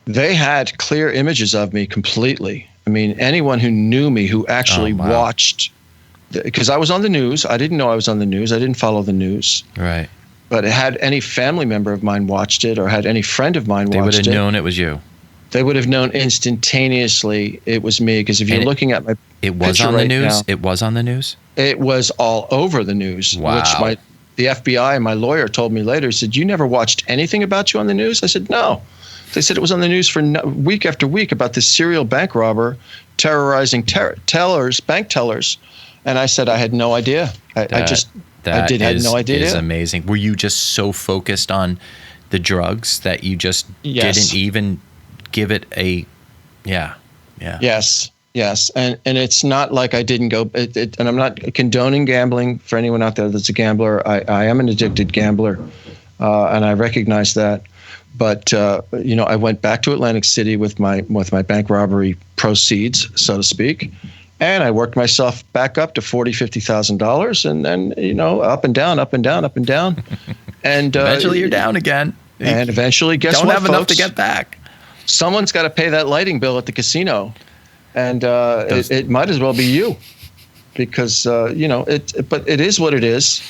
they had clear images of me completely. I mean, anyone who knew me, who actually watched, because I was on the news. I didn't know I was on the news. I didn't follow the news. Right. But had any family member of mine watched it, or had any friend of mine watched it, they would have known it was you. They would have known instantaneously it was me, because if you're looking at my it was on the news. It was on the news. It was all over the news. Wow. Which the FBI and my lawyer told me later. He said, "You never watched anything about you on the news?" I said, "No." They said it was on the news for week after week about this serial bank robber terrorizing bank tellers. And I said I had no idea. I had no idea. That is amazing. Were you just so focused on the drugs that you just didn't even give it a Yes. And it's not like I didn't go and I'm not condoning gambling for anyone out there that's a gambler. I am an addicted gambler, and I recognize that. But I went back to Atlantic City with my bank robbery proceeds, so to speak, and I worked myself back up to $40,000-$50,000, and then up and down, up and down, up and down, and eventually you're down again. And eventually, guess what? Don't have folks? enough to get back. Someone's got to pay that lighting bill at the casino, and it might as well be you, because but it is what it is.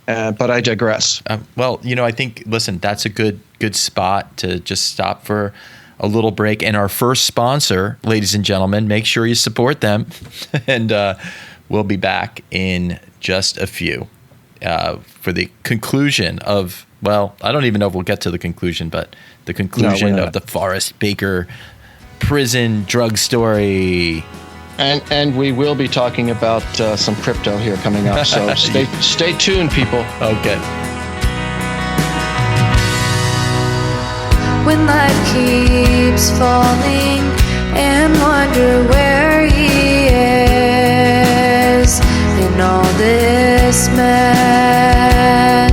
But I digress. Well, I think, listen, that's a good spot to just stop for a little break. And our first sponsor, ladies and gentlemen, make sure you support them. And we'll be back in just a few for the conclusion of, well, I don't even know if we'll get to the conclusion, but the conclusion of the Forrest Baker prison drug story. And we will be talking about some crypto here coming up. So stay tuned, people. Okay. When life keeps falling and wonder where he is in all this mess,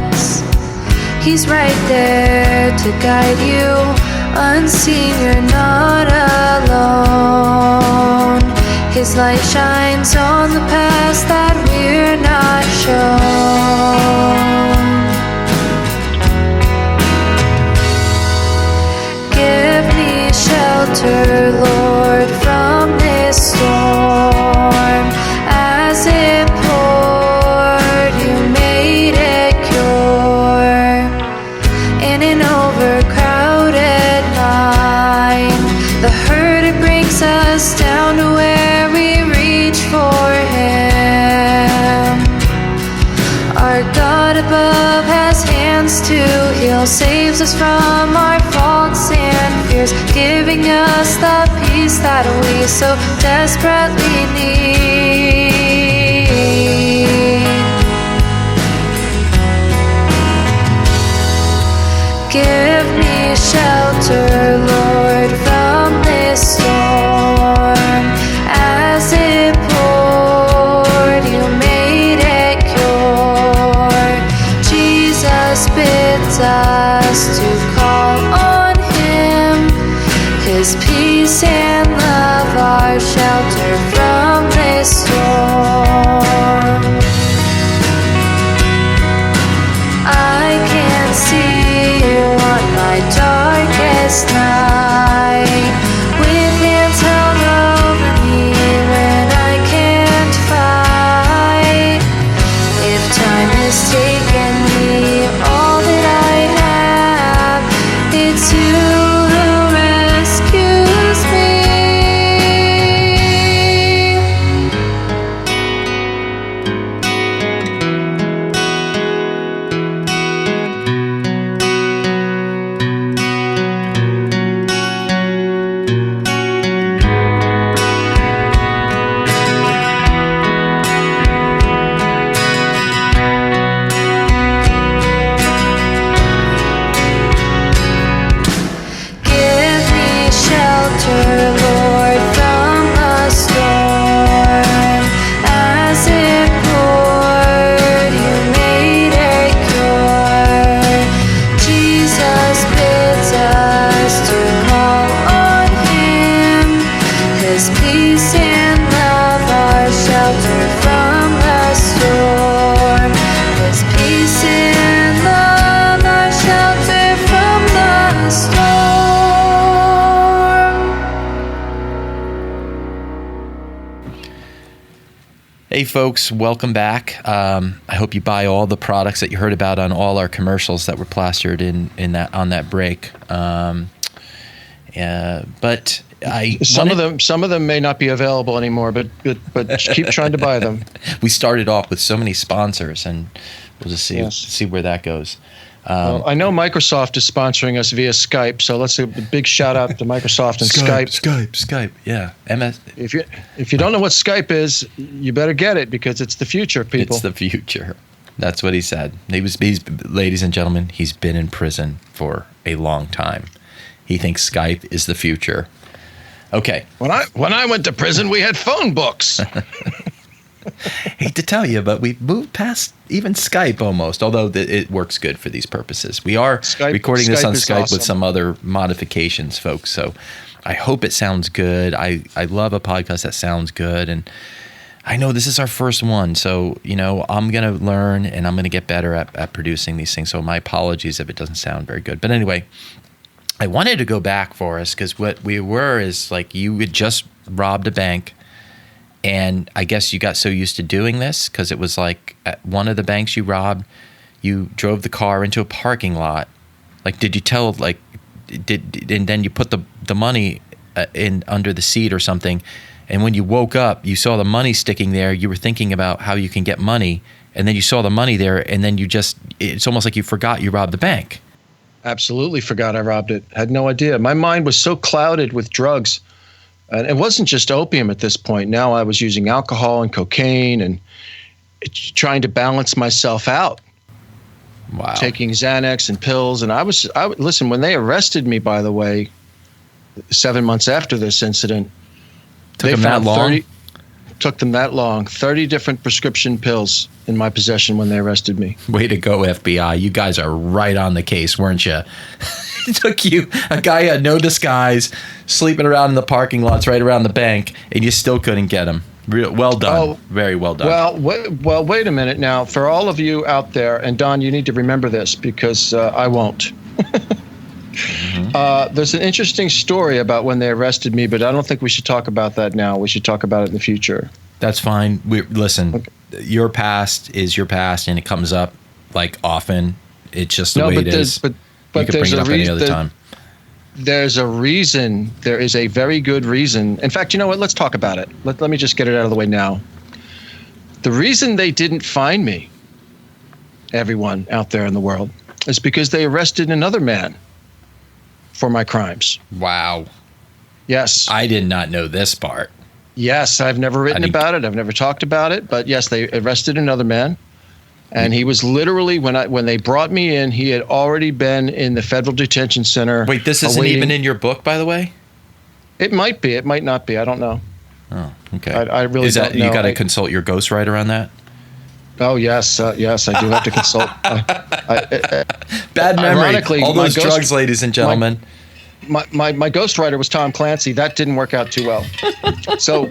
he's right there to guide you. Unseen, you're not alone. His light shines on the past that we're not shown. Give me shelter, Lord, from this storm. As it poured, you made it cure. In an overcrowded mind, the hurt, it brings us down to where we reach for him. Our God above has hands to heal, saves us from our faults and fears, giving us the peace that we so desperately need. Give me shelter, Lord, from this storm. As it poured, you made it cure. Jesus bids us to call on him. His peace and love are shelter from this storm. I can see you on my darkest night, with hands held over me when I can't fight. If time has taken me, all that I have, it's you who rescues me. Give me shelter, Lord, from the storm. As it poured, you made it cure. Jesus bids us to call on him. His peace and love are shelter from the storm. His peace and love are shelter from the storm. Hey folks, welcome back. I hope you buy all the products that you heard about on all our commercials that were plastered in that on that break. But Some of them may not be available anymore, but keep trying to buy them. we started off with so many sponsors, and we'll just see Yes. see where that goes. Well, I know Microsoft is sponsoring us via Skype, so let's give a big shout out to Microsoft and Skype. Yeah, MS. If you don't know what Skype is, you better get it, because it's the future, people. It's the future. That's what he said. He's ladies and gentlemen, he's been in prison for a long time. He thinks Skype is the future. Okay. When I went to prison, we had phone books. Hate to tell you, but we've moved past even Skype almost, although it works good for these purposes. We are recording this on is Skype awesome. with some other modifications, folks. So I hope it sounds good. I love a podcast that sounds good. And I know this is our first one. So, I'm going to learn and I'm going to get better at producing these things. So my apologies if it doesn't sound very good. But anyway, I wanted to go back for us because what we were is like you had just robbed a bank. And I guess you got so used to doing this because it was like at one of the banks you robbed, you drove the car into a parking lot. Like, did you tell, like, and then you put the money in under the seat or something, and when you woke up, you saw the money sticking there. You were thinking about how you can get money, and then you saw the money there, and then it's almost like you forgot you robbed the bank. Absolutely forgot I robbed it. Had no idea. My mind was so clouded with drugs. And it wasn't just opium at this point. Now I was using alcohol and cocaine and trying to balance myself out. Wow. Taking Xanax and pills. And listen, when they arrested me, by the way, 7 months after this incident, Took them that long? Took them that long. 30 different prescription pills in my possession when they arrested me. Way to go, FBI. You guys are right on the case, weren't you? It took you, a guy had no disguise, sleeping around in the parking lots right around the bank, and you still couldn't get him. Well done. Very well done. Well, wait a minute now. For all of you out there, and Don, you need to remember this because I won't. There's an interesting story about when they arrested me, but I don't think we should talk about that now. We should talk about it in the future. That's fine. Listen, okay. Your past is your past, and it comes up like often. It's just the way it is. But you could bring it up any other time. There's a reason. There is a very good reason. In fact, you know what? Let's talk about it. Let me just get it out of the way now. The reason they didn't find me, everyone out there in the world, is because they arrested another man for my crimes. Wow. Yes. I did not know this part. Yes, I've never written about it. I've never talked about it. But yes, they arrested another man. And he was literally, when they brought me in, he had already been in the federal detention center. Wait, this isn't even in your book, by the way? It might be. It might not be. I don't know. Oh, okay. I really don't know. You got to consult your ghostwriter on that? Oh, yes. Yes, I do have to consult. Bad memory. All those drugs, ladies and gentlemen. My ghostwriter was Tom Clancy. That didn't work out too well. So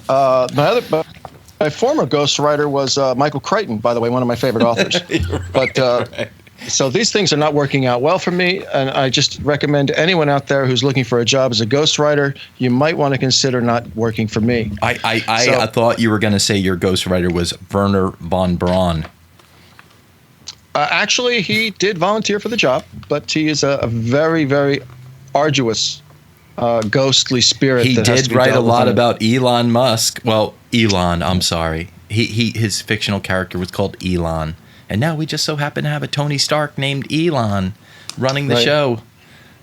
my former ghostwriter was Michael Crichton, by the way, one of my favorite authors. Right. But so these things are not working out well for me, and I just recommend anyone out there who's looking for a job as a ghostwriter, you might want to consider not working for me. I thought you were going to say your ghostwriter was Werner von Braun. Actually, he did volunteer for the job, but he is a very, very arduous, ghostly spirit. He did write a lot about Elon Musk. Well, Elon, I'm sorry. His fictional character was called Elon. And now we just so happen to have a Tony Stark named Elon running the show,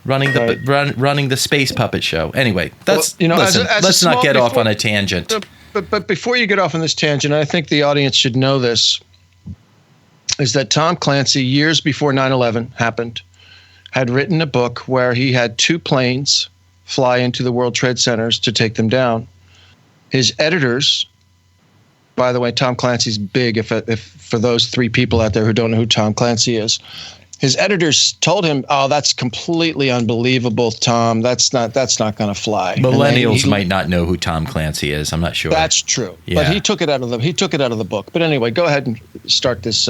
running the space puppet show. Anyway, let's not get off on a tangent. But before you get off on this tangent, I think the audience should know this, is that Tom Clancy, years before 9/11 happened, had written a book where he had 2 planes fly into the World Trade Centers to take them down. His editors, by the way, Tom Clancy's big, if for those 3 people out there who don't know who Tom Clancy is, his editors told him, "Oh, that's completely unbelievable, Tom. That's not going to fly." Millennials might not know who Tom Clancy is. I'm not sure. That's true. Yeah. But he took it out of the book. But anyway, go ahead and start this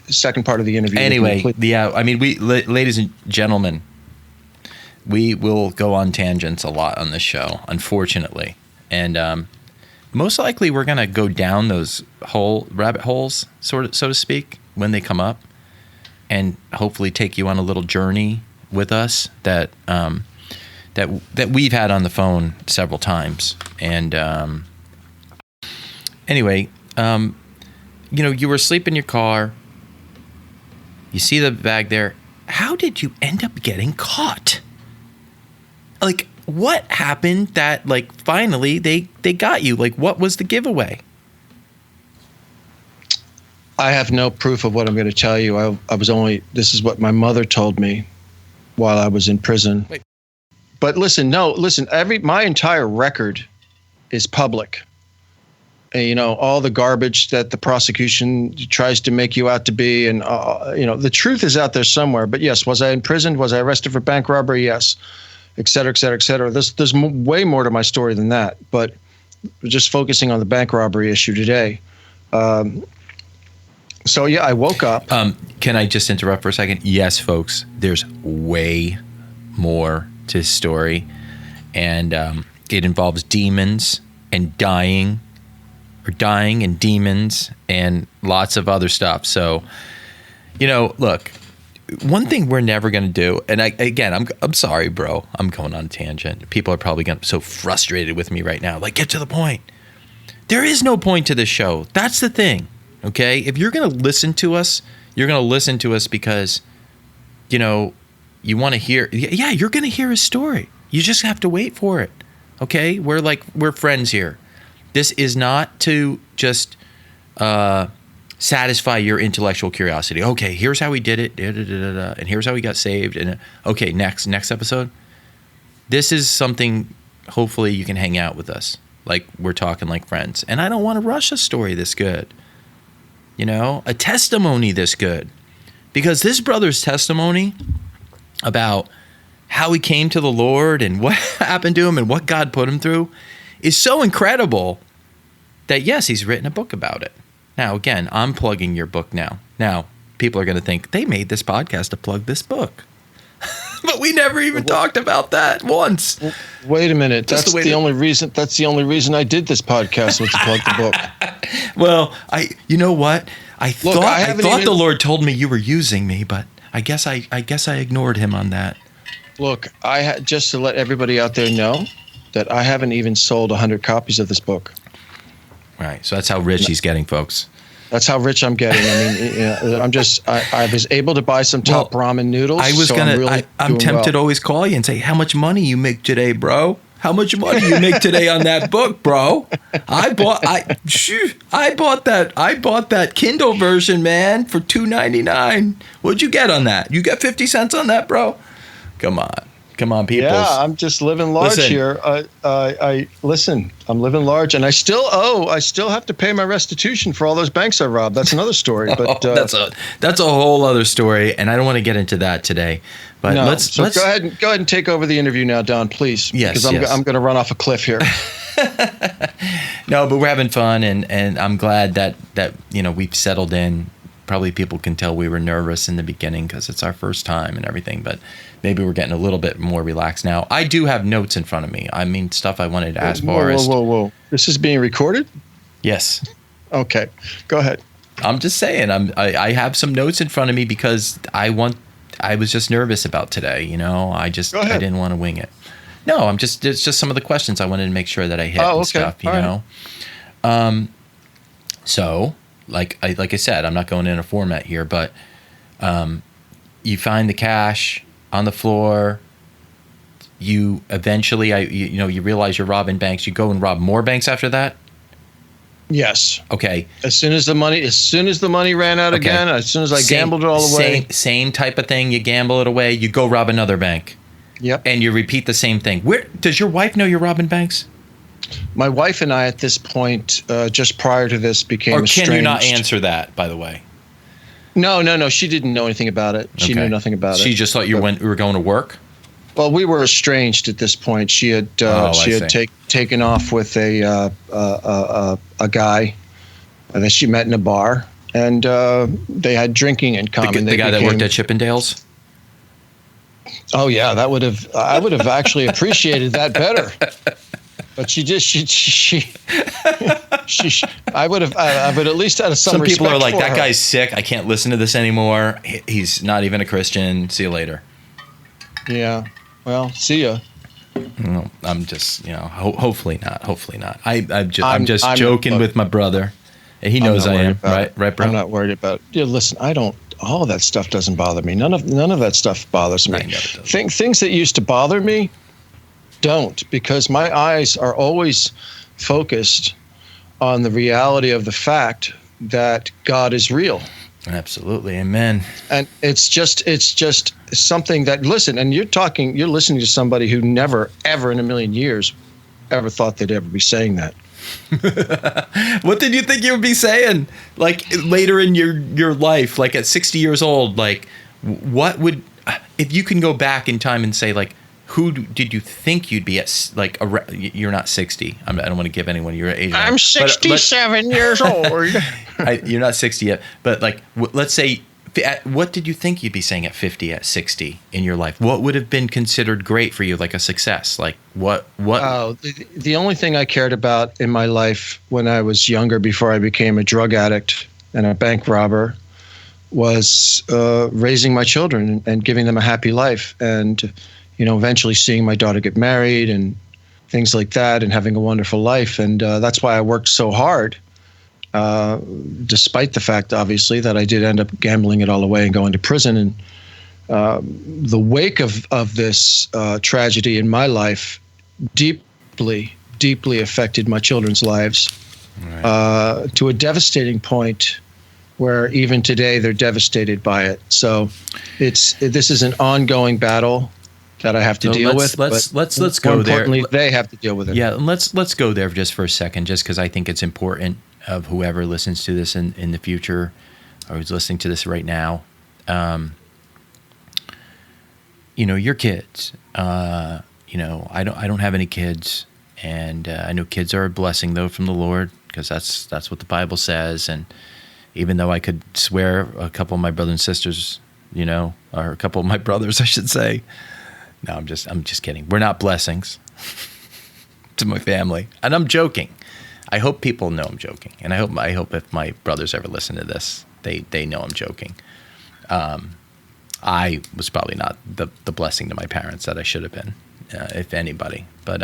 second part of the interview. Anyway, ladies and gentlemen, we will go on tangents a lot on this show, unfortunately. And most likely we're going to go down those rabbit holes, so to speak, when they come up, and hopefully take you on a little journey with us that we've had on the phone several times. And anyway, you were asleep in your car. You see the bag there. How did you end up getting caught? Like, what happened that, like, finally they got you? Like, what was the giveaway? I have no proof of what I'm going to tell you. This is what my mother told me while I was in prison. Wait. But listen, my entire record is public. And, all the garbage that the prosecution tries to make you out to be. And, the truth is out there somewhere. But yes, was I imprisoned? Was I arrested for bank robbery? Yes. Et cetera, et cetera, et cetera. There's way more to my story than that. But just focusing on the bank robbery issue today. So, yeah, I woke up. Can I just interrupt for a second? Yes, folks, there's way more to his story. And it involves demons and dying and demons and lots of other stuff. So Look, one thing we're never going to do, and I'm sorry, bro. I'm going on a tangent. People are probably going to be so frustrated with me right now. Like, get to the point. There is no point to this show. That's the thing. Okay? If you're going to listen to us, you're going to listen to us because, you want to hear. Yeah, you're going to hear a story. You just have to wait for it. Okay? We're friends here. This is not to just satisfy your intellectual curiosity. Okay, here's how we did it, and here's how we got saved. And okay, next episode. This is something. Hopefully, you can hang out with us, like we're talking like friends. And I don't want to rush a story this good. A testimony this good, because this brother's testimony about how he came to the Lord and what happened to him and what God put him through is so incredible that, yes, he's written a book about it. Now, again, I'm plugging your book now. Now, people are going to think they made this podcast to plug this book. But we never even talked about that once. Wait a minute. That's the only reason I did this podcast was to plug the book. Well, you know what? I thought the Lord told me you were using me, but I guess I ignored him on that. Look, just to let everybody out there know that I haven't even sold 100 copies of this book. Right. So that's how rich he's getting, folks. That's how rich I'm getting. I mean, I was able to buy some top ramen noodles. I'm tempted to always call you and say, how much money you make today, bro? How much money you make today on that book, bro? I bought that Kindle version, man, for $2.99. What'd you get on that? You got 50 cents on that, bro? Come on, people. Yeah, I'm just living large here. I'm living large, and I still have to pay my restitution for all those banks I robbed. That's another story. But that's a whole other story, and I don't want to get into that today. But let's go ahead and take over the interview now, Don, please. Yes, because I'm going to run off a cliff here. No, but we're having fun, and I'm glad that we've settled in. Probably people can tell we were nervous in the beginning because it's our first time and everything, but maybe we're getting a little bit more relaxed now. I do have notes in front of me. I mean, stuff I wanted to ask Forrest. Whoa. This is being recorded? Yes. Okay. Go ahead. I'm just saying, I have some notes in front of me because I was just nervous about today, I didn't want to wing it. No, it's just some of the questions I wanted to make sure that I hit and stuff, Right. So, like I said, I'm not going in a format here, but you find the cash on the floor. You eventually, you realize you're robbing banks. You go and rob more banks after that. Yes. Okay. As soon as the money ran out again, as soon as I gambled it all away. Same type of thing. You gamble it away. You go rob another bank. Yep. And you repeat the same thing. Does your wife know you're robbing banks? My wife and I, at this point, just prior to this, became estranged. Or can you not answer that, by the way? No. She didn't know anything about it. She knew nothing about it. She just thought you were going to work? Well, we were estranged at this point. She had taken off with a guy that she met in a bar, and they had drinking in common. The guy that worked at Chippendales? Oh yeah, I would have actually appreciated that better. But I would at least had some respect. Some people are like, that her. Guy's sick. I can't listen to this anymore. He's not even a Christian. See you later. Yeah. Well, see ya. No, I'm just, hopefully not. Hopefully not. I'm just joking with my brother. And he knows I am. Right, bro? I'm not worried about it. Yeah, listen, all of that stuff doesn't bother me. None of that stuff bothers me. Things that used to bother me don't, because my eyes are always focused on the reality of the fact that God is real. Absolutely. Amen. And it's just something that, listen, and you're listening to somebody who never, ever in a million years ever thought they'd ever be saying that. What did you think you would be saying? Like later in your life, like at 60 years old, like what would, if you can go back in time and say, like, who did you think you'd be at? Like, you're not 60. I don't want to give anyone your age. I'm 67 years old. You're not 60 yet. But like, let's say, what did you think you'd be saying at 50, at 60 in your life? What would have been considered great for you, like a success? Like what? Oh, the only thing I cared about in my life when I was younger, before I became a drug addict and a bank robber, was raising my children and giving them a happy life, and eventually seeing my daughter get married and things like that, and having a wonderful life. And that's why I worked so hard, despite the fact, obviously, that I did end up gambling it all away and going to prison. And the wake of this tragedy in my life deeply affected my children's lives, right, to a devastating point where even today they're devastated by it. So this is an ongoing battle that I have to deal with. Let's go there. Importantly, they have to deal with it. Yeah, let's go there just for a second, just because I think it's important of whoever listens to this in the future, or who's listening to this right now. Your kids. I don't have any kids, and I know kids are a blessing though from the Lord, because that's what the Bible says. And even though I could swear a couple of my brothers and sisters, or a couple of my brothers, I should say. No, I'm just kidding. We're not blessings to my family, and I'm joking. I hope people know I'm joking, and I hope if my brothers ever listen to this, they know I'm joking. I was probably not the blessing to my parents that I should have been, if anybody. But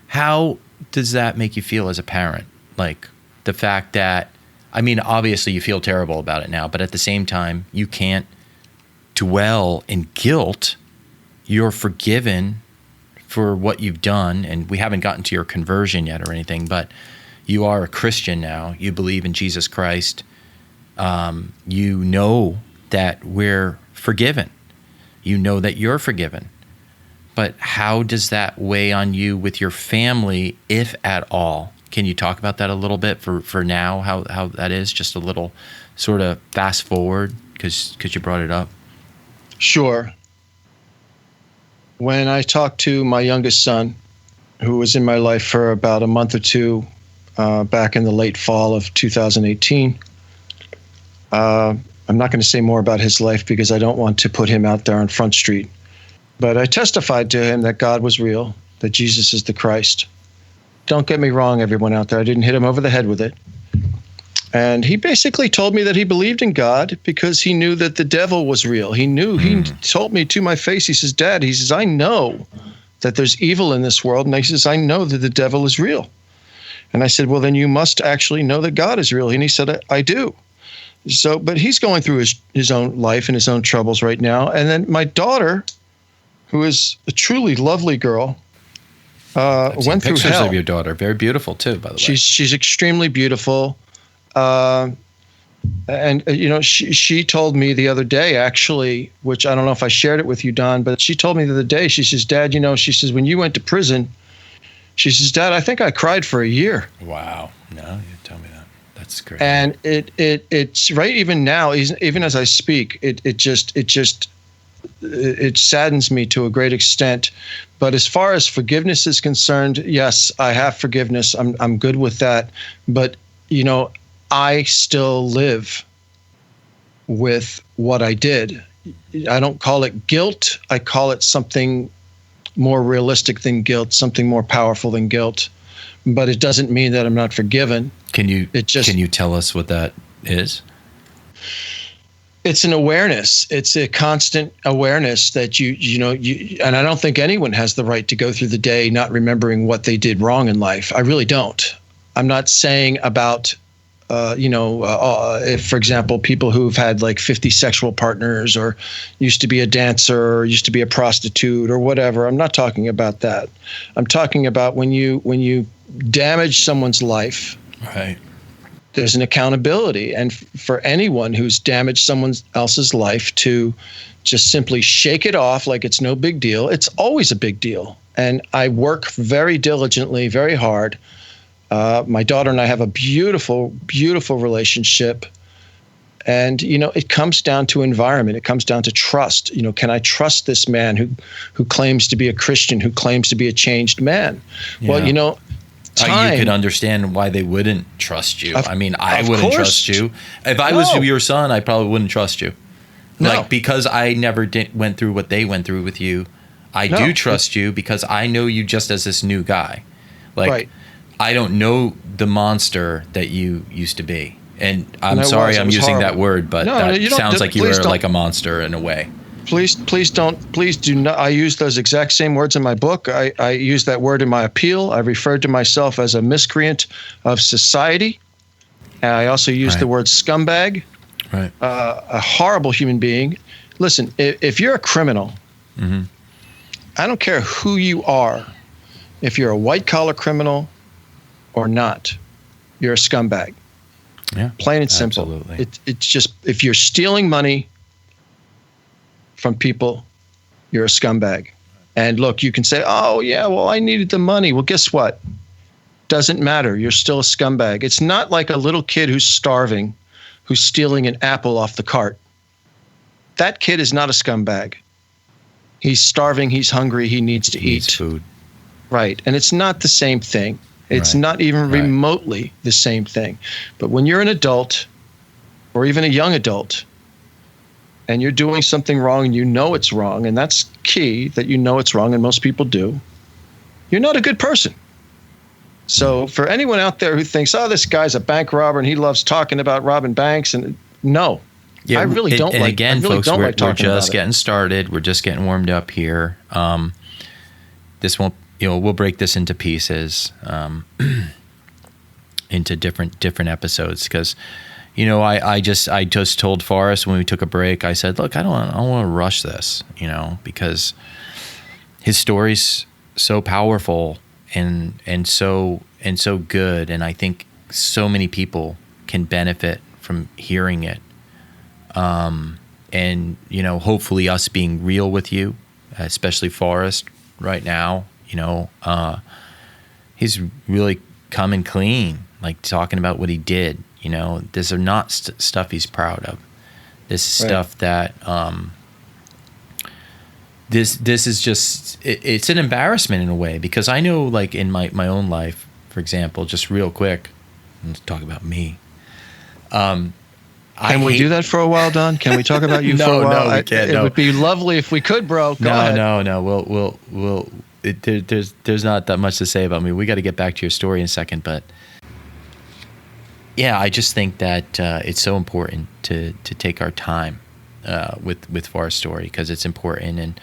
how does that make you feel as a parent? Like the fact that, obviously you feel terrible about it now, but at the same time, you can't dwell in guilt. You're forgiven for what you've done, and we haven't gotten to your conversion yet or anything, but you are a Christian now. You believe in Jesus Christ. You know that we're forgiven. You know that you're forgiven. But how does that weigh on you with your family, if at all? Can you talk about that a little bit for now, how that is? Just a little sort of fast forward, because you brought it up. Sure. When I talked to my youngest son, who was in my life for about a month or two back in the late fall of 2018, I'm not going to say more about his life because I don't want to put him out there on Front Street. But I testified to him that God was real, that Jesus is the Christ. Don't get me wrong, everyone out there. I didn't hit him over the head with it. And he basically told me that he believed in God because he knew that the devil was real. He knew, he told me to my face, he says, Dad, he says, I know that there's evil in this world. And he says, I know that the devil is real. And I said, well, then you must actually know that God is real. And he said, I do. So, but he's going through his own life and his own troubles right now. And then my daughter, who is a truly lovely girl, went through pictures hell. Of your daughter, very beautiful too, by the way. She's extremely beautiful. And she told me the other day, actually, which I don't know if I shared it with you, Don, but she told me the other day, she says, Dad, she says, when you went to prison, she says, Dad, I think I cried for a year. Wow. No, you tell me that. That's great. And it's right. Even now, even as I speak, it saddens me to a great extent. But as far as forgiveness is concerned, yes, I have forgiveness. I'm good with that. But, I still live with what I did. I don't call it guilt. I call it something more realistic than guilt, something more powerful than guilt. But it doesn't mean that I'm not forgiven. Can you tell us what that is? It's an awareness. It's a constant awareness that you and I don't think anyone has the right to go through the day not remembering what they did wrong in life. I really don't. I'm not saying about, if, for example, people who've had like 50 sexual partners or used to be a dancer or used to be a prostitute or whatever. I'm not talking about that. I'm talking about when you damage someone's life. Right. There's an accountability. And for anyone who's damaged someone else's life to just simply shake it off like it's no big deal, it's always a big deal. And I work very diligently, very hard. My daughter and I have a beautiful, beautiful relationship. And, it comes down to environment. It comes down to trust. Can I trust this man who claims to be a Christian, who claims to be a changed man? Yeah. Well, time. You could understand why they wouldn't trust you. I wouldn't trust you. If I was your son, I probably wouldn't trust you. No. Because I never went through what they went through with you. I do trust you because I know you just as this new guy. Right. I don't know the monster that you used to be. And I'm sorry I'm using horrible. that word, but No, that you don't- sounds like you please were don't. like a monster in a way. Please do not. I use those exact same words in my book. I use that word in my appeal. I referred to myself as a miscreant of society. I also use the word scumbag, Right. A horrible human being. Listen, if you're a criminal, I don't care who you are, if you're a white-collar criminal or not, you're a scumbag. Yeah. Plain and simple. Absolutely. It's just, if you're stealing money from people, you're a scumbag. And look, you can say, oh, yeah, well, I needed the money. Well, guess what? Doesn't matter. You're still a scumbag. It's not like a little kid who's starving, who's stealing an apple off the cart. That kid is not a scumbag. He's starving. He's hungry. He needs to eat. Needs food. Right. And it's not the same thing. It's not even remotely the same thing. But when you're an adult or even a young adult and you're doing something wrong and you know it's wrong, and that's key, that you know it's wrong, and most people do, you're not a good person. So for anyone out there who thinks, oh, this guy's a bank robber and he loves talking about robbing banks, and no, Yeah, I really don't and like. again, I really folks, don't we're like talking about just it. getting started. We're just getting warmed up here. This won't, we'll break this into pieces, into different episodes, because, I just told Forrest when we took a break, I said, look, I don't want to rush this, because his story's so powerful and so good, and I think so many people can benefit from hearing it. And hopefully us being real with you, especially Forrest right now, he's really coming clean, like talking about what he did. These are not stuff he's proud of. This is stuff that this is just it's an embarrassment in a way, because I know, like in my own life, for example, just real quick, let's talk about me. Can we do that for a while, Don? Can we talk about you for a while? No, we can't. It would be lovely if we could, bro. Go ahead. No. There's not that much to say about me. We got to get back to your story in a second, but yeah, I just think that it's so important to take our time with Forrest's story, because it's important, and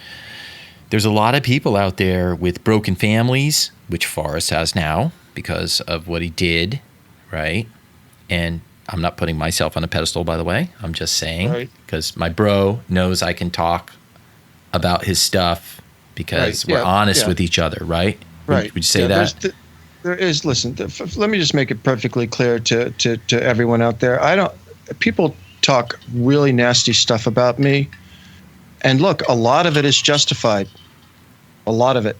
there's a lot of people out there with broken families, which Forrest has now because of what he did, right? And I'm not putting myself on a pedestal, by the way. I'm just saying, because my bro knows I can talk about his stuff because we're honest with each other, right? Right. Would you say that? There is. Listen, let me just make it perfectly clear to everyone out there. People talk really nasty stuff about me, and look, a lot of it is justified. A lot of it.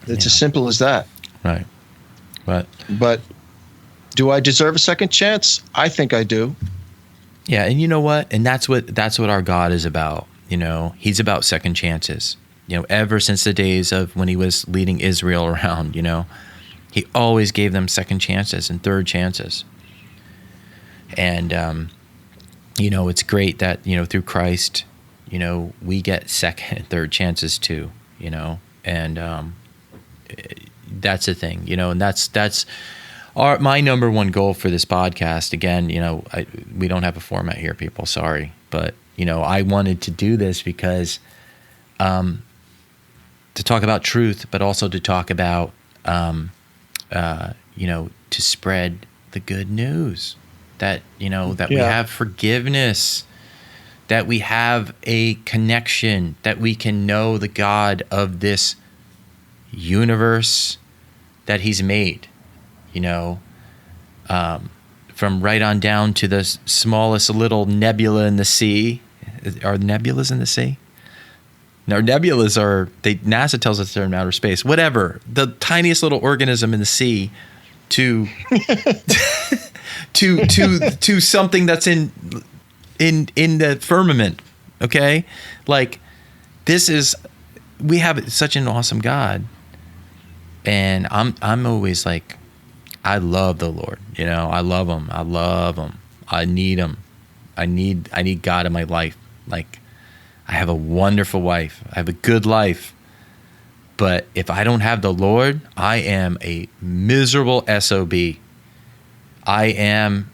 It's as simple as that. Right. But do I deserve a second chance? I think I do. Yeah, and you know what? And that's what our God is about. He's about second chances. Ever since the days of when he was leading Israel around, he always gave them second chances and third chances. And it's great that through Christ, we get second and third chances too. And that's the thing. And that's my number one goal for this podcast. Again, we don't have a format here, people. Sorry, but I wanted to do this because to talk about truth, but also to talk about to spread the good news that that we have forgiveness, that we have a connection, that we can know the God of this universe that He's made. From right on down to the smallest little nebula in the sea. Are nebulas in the sea? No, nebulas are, NASA tells us they're in outer space. Whatever. The tiniest little organism in the sea to to something that's in the firmament. Okay? Like, we have such an awesome God. And I'm always like, I love the Lord. I love Him. I need Him. I need God in my life. Like, I have a wonderful wife. I have a good life. But if I don't have the Lord, I am a miserable SOB. I am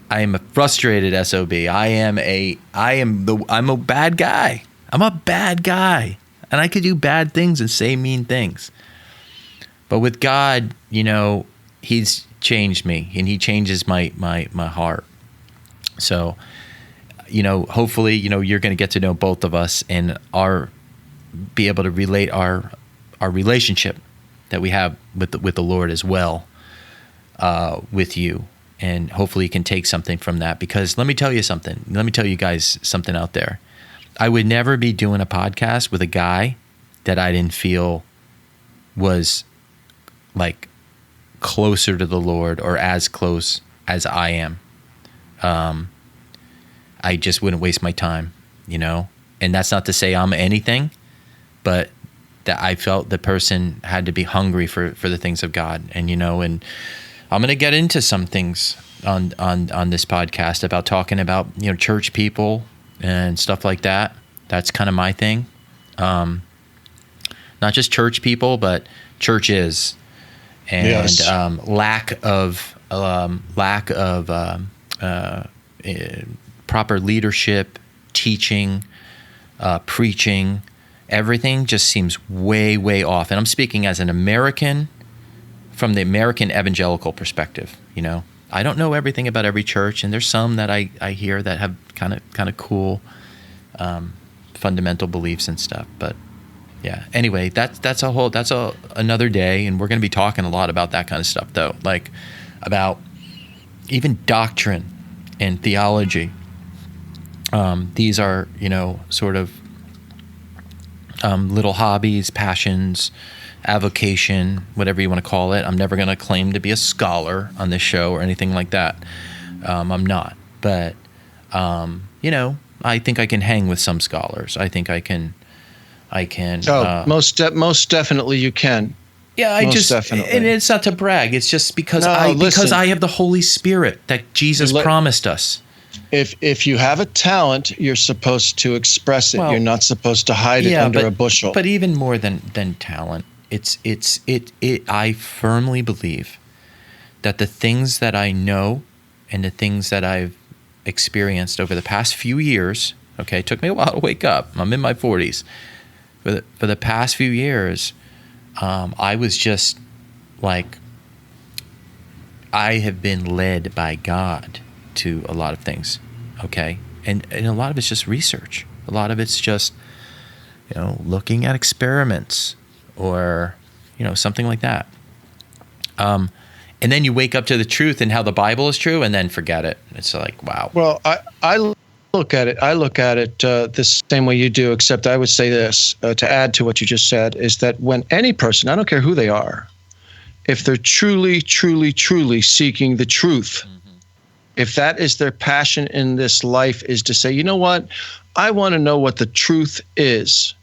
a frustrated SOB. I'm a bad guy. I'm a bad guy. And I could do bad things and say mean things. But with God, he's changed me, and he changes my heart. So, hopefully, you're going to get to know both of us and be able to relate our relationship that we have with the Lord as well, with you. And hopefully you can take something from that, because let me tell you something. Let me tell you guys something out there. I would never be doing a podcast with a guy that I didn't feel was like closer to the Lord or as close as I am. I just wouldn't waste my time, and that's not to say I'm anything, but that I felt the person had to be hungry for the things of God. And, and I'm going to get into some things on this podcast about talking about, church people and stuff like that. That's kind of my thing. Not just church people, but churches and Yes. lack of proper leadership, teaching, preaching. Everything just seems way, way off. And I'm speaking as an American, from the American evangelical perspective. I don't know everything about every church, and there's some that I hear that have kind of cool fundamental beliefs and stuff. But yeah, anyway, that's another day, and we're going to be talking a lot about that kind of stuff, though, like about even doctrine and theology. These are sort of little hobbies, passions, avocation, whatever you want to call it. I'm never going to claim to be a scholar on this show or anything like that. I'm not. But, I think I can hang with some scholars. I think I can. Most definitely you can. Yeah, Definitely. And it's not to brag. It's just because because I have the Holy Spirit that Jesus promised us. If you have a talent, you're supposed to express it. You're not supposed to hide it under a bushel. But even more than talent, I firmly believe that the things that I know and the things that I've experienced over the past few years, okay, it took me a while to wake up. I'm in my 40s. For the past few years, I was just like, I have been led by God to a lot of things, okay? And a lot of it's just research. A lot of it's just, looking at experiments or, something like that. And then you wake up to the truth and how the Bible is true, and then forget it. It's like, wow. Well, I look at it the same way you do, except I would say this, to add to what you just said, is that when any person, I don't care who they are, if they're truly, truly, truly seeking the truth, if that is their passion in this life, is to say, you know what, I want to know what the truth is.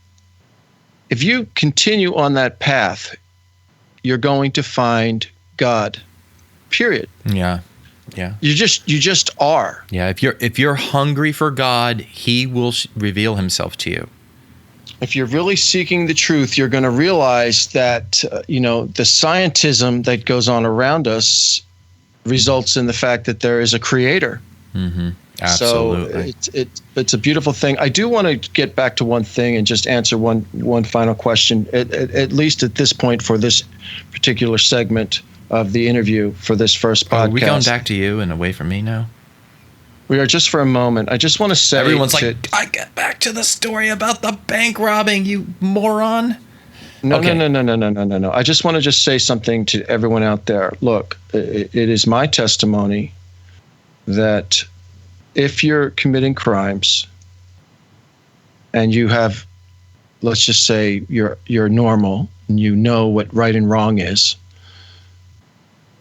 If you continue on that path, you're going to find God, period. Yeah. You just are. Yeah. If you're hungry for God, He will reveal Himself to you. If you're really seeking the truth, you're going to realize that the scientism that goes on around us results in the fact that there is a creator. Mm-hmm. Absolutely. So it's a beautiful thing. I do want to get back to one thing and just answer one final question, at least at this point for this particular segment of the interview for this first podcast. Are we going back to you and away from me now? We are, just for a moment. I just want to say, everyone's like, I get back to the story about the bank robbing, you moron. No. Okay. I just want to say something to everyone out there. Look, it is my testimony that if you're committing crimes and you have, let's just say you're normal and you know what right and wrong is,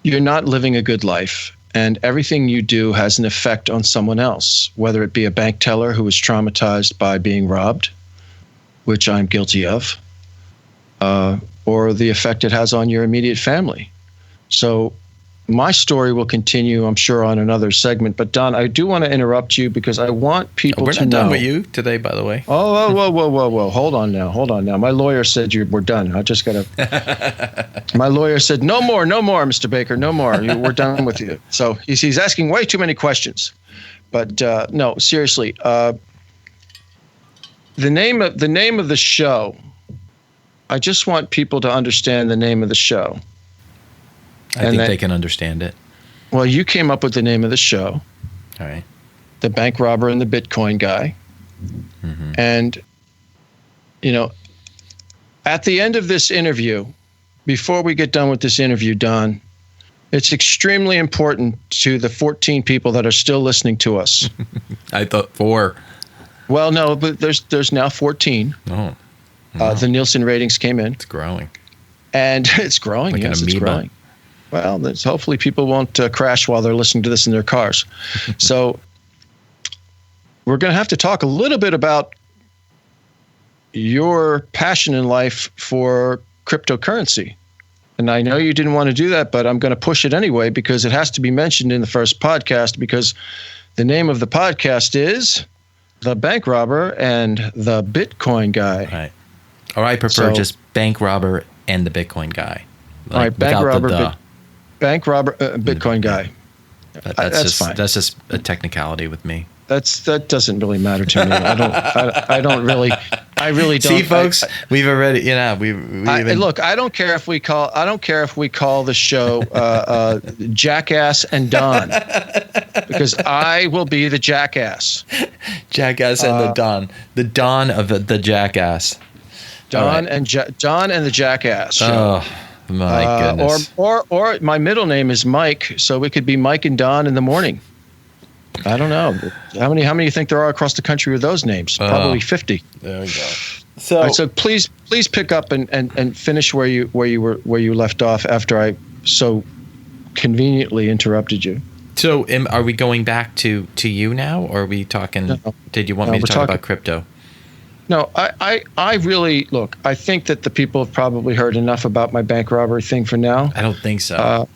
you're not living a good life. And everything you do has an effect on someone else, whether it be a bank teller who is traumatized by being robbed, which I'm guilty of, or the effect it has on your immediate family. So my story will continue, I'm sure, on another segment. But Don, I do want to interrupt you because I want people to know. We're not done with you today, by the way. Oh, whoa. Hold on now. My lawyer said we're done. I just got to. My lawyer said, no more, Mr. Baker, no more. We're done with you. So he's asking way too many questions. But no, seriously. The name of the show. I just want people to understand the name of the show. I think they can understand it. Well, you came up with the name of the show. All right. The Bank Robber and the Bitcoin Guy. Mm-hmm. And, at the end of this interview, before we get done with this interview, Don, it's extremely important to the 14 people that are still listening to us. I thought 4. Well, no, but there's now 14. Oh. Wow. The Nielsen ratings came in. It's growing. And it's growing. Like yes, an it's amoeba. growing. Well, hopefully people won't crash while they're listening to this in their cars. So we're going to have to talk a little bit about your passion in life for cryptocurrency. And I know you didn't want to do that, but I'm going to push it anyway because it has to be mentioned in the first podcast because the name of the podcast is The Bank Robber and the Bitcoin Guy. Right. Or I prefer just Bank Robber and the Bitcoin Guy. Like, all right, Bank Robber, Bitcoin Guy. That's fine. That's just a technicality with me. That doesn't really matter to me. I really don't. See, folks, we've already, look, I don't care if we call the show Jackass and Don, because I will be the jackass. Jackass and the Don of the jackass. Don and the Jackass. Oh my goodness. Or my middle name is Mike, so it could be Mike and Don in the morning. I don't know. How many do you think there are across the country with those names? Probably 50. There we go. So please pick up and finish where you left off after I so conveniently interrupted you. So are we going back to you now, or are we talking? No, did you want me to talk about crypto? No, I really look. I think that the people have probably heard enough about my bank robbery thing for now. I don't think so.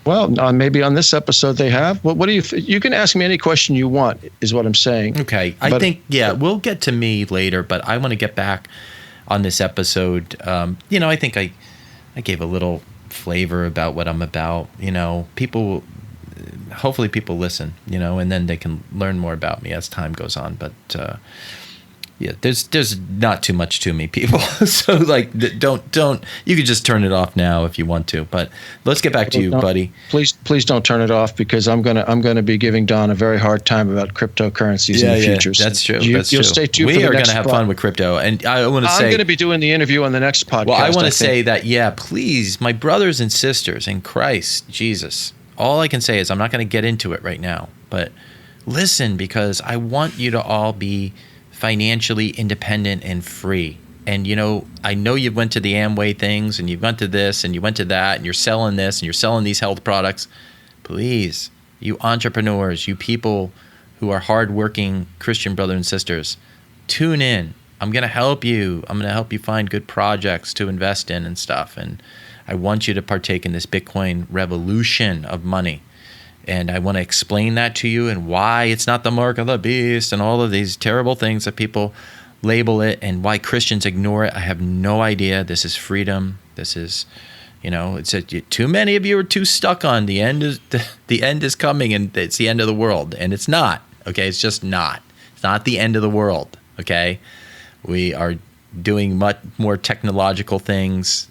Well, maybe on this episode they have. What do you? You can ask me any question you want, is what I'm saying. Okay, I think we'll get to me later, but I want to get back on this episode. I think I gave a little flavor about what I'm about. Hopefully people listen. And then they can learn more about me as time goes on. But there's not too much to me, people. So don't. You could just turn it off now if you want to. But let's get back to you, buddy. Please don't turn it off because I'm gonna be giving Don a very hard time about cryptocurrencies in the future. That's true. You'll stay tuned. We are going to have fun with crypto, and I want to say I'm going to be doing the interview on the next podcast. Well, I want to say that please, my brothers and sisters in Christ Jesus. All I can say is I'm not going to get into it right now, but listen, because I want you to all be financially independent and free. And I know you went to the Amway things and you went to this and you went to that and you're selling this and you're selling these health products. Please, you entrepreneurs, you people who are hardworking Christian brothers and sisters, tune in. I'm going to help you. I'm going to help you find good projects to invest in and stuff. And I want you to partake in this Bitcoin revolution of money. And I want to explain that to you and why it's not the mark of the beast and all of these terrible things that people label it and why Christians ignore it. I have no idea. This is freedom. This is, it's too many of you are too stuck on the end is coming and it's the end of the world. And it's not. Okay. It's just not. It's not the end of the world. Okay. We are doing much more technological things.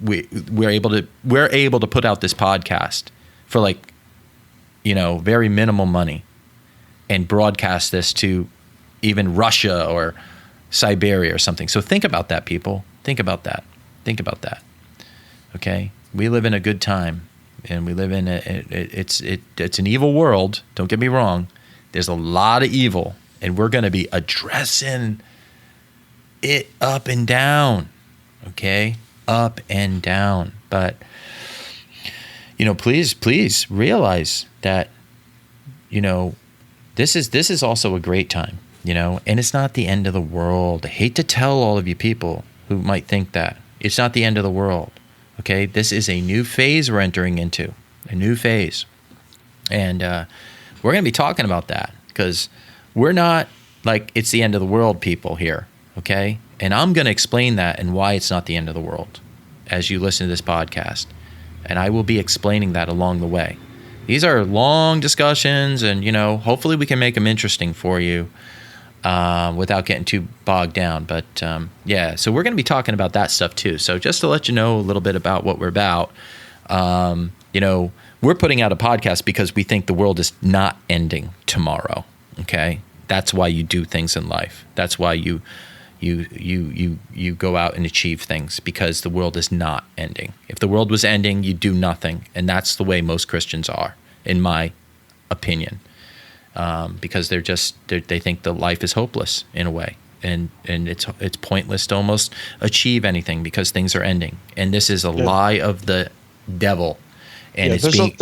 We're able to put out this podcast for very minimal money and broadcast this to even Russia or Siberia or something. So think about that, people. Think about that. Okay? We live in a good time, and we live in it's an evil world. Don't get me wrong. There's a lot of evil, and we're going to be addressing it up and down. Okay? Up and down. But please realize that, this is also a great time, and it's not the end of the world. I hate to tell all of you people who might think that. It's not the end of the world, okay? This is a new phase we're entering into, a new phase. And we're going to be talking about that because we're not like it's the end of the world people here, okay? And I'm going to explain that and why it's not the end of the world as you listen to this podcast. And I will be explaining that along the way. These are long discussions and, hopefully we can make them interesting for you without getting too bogged down. But, so we're going to be talking about that stuff too. So just to let you know a little bit about what we're about, we're putting out a podcast because we think the world is not ending tomorrow, okay? That's why you do things in life. That's why you go out and achieve things, because the world is not ending. If the world was ending, you'd do nothing, and that's the way most Christians are, in my opinion, because they think the life is hopeless in a way, and it's pointless to almost achieve anything because things are ending, and this is a lie of the devil, and it's being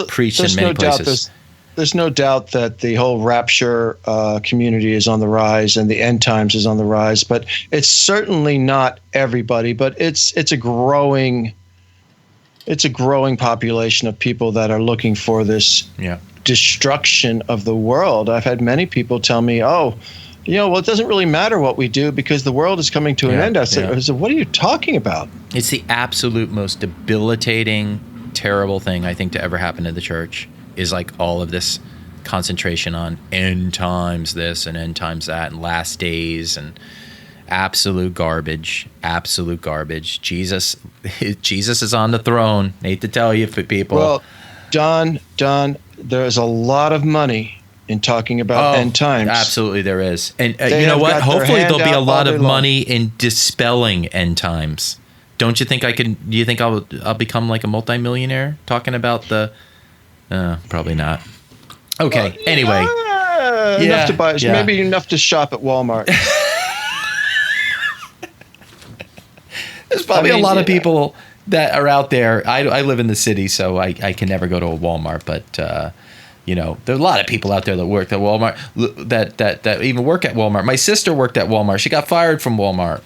preached in many places. There's no doubt that the whole rapture community is on the rise and the end times is on the rise, but it's certainly not everybody. But it's a growing population of people that are looking for this destruction of the world. I've had many people tell me, it doesn't really matter what we do because the world is coming to an end. I said, what are you talking about? It's the absolute most debilitating, terrible thing I think to ever happen to the church. Is like all of this concentration on end times this and end times that and last days and absolute garbage. Jesus is on the throne. I hate to tell you, people. Well, Don, there's a lot of money in talking about end times. Absolutely there is. And you know what? Hopefully there'll be a lot of money in dispelling end times. Don't you think do you think I'll become like a multimillionaire talking about the probably not. Okay. Anyway, enough to buy. Maybe enough to shop at Walmart. There's probably a lot of people that are out there. I live in the city, so I can never go to a Walmart. But there are a lot of people out there that work at Walmart that even work at Walmart. My sister worked at Walmart. She got fired from Walmart.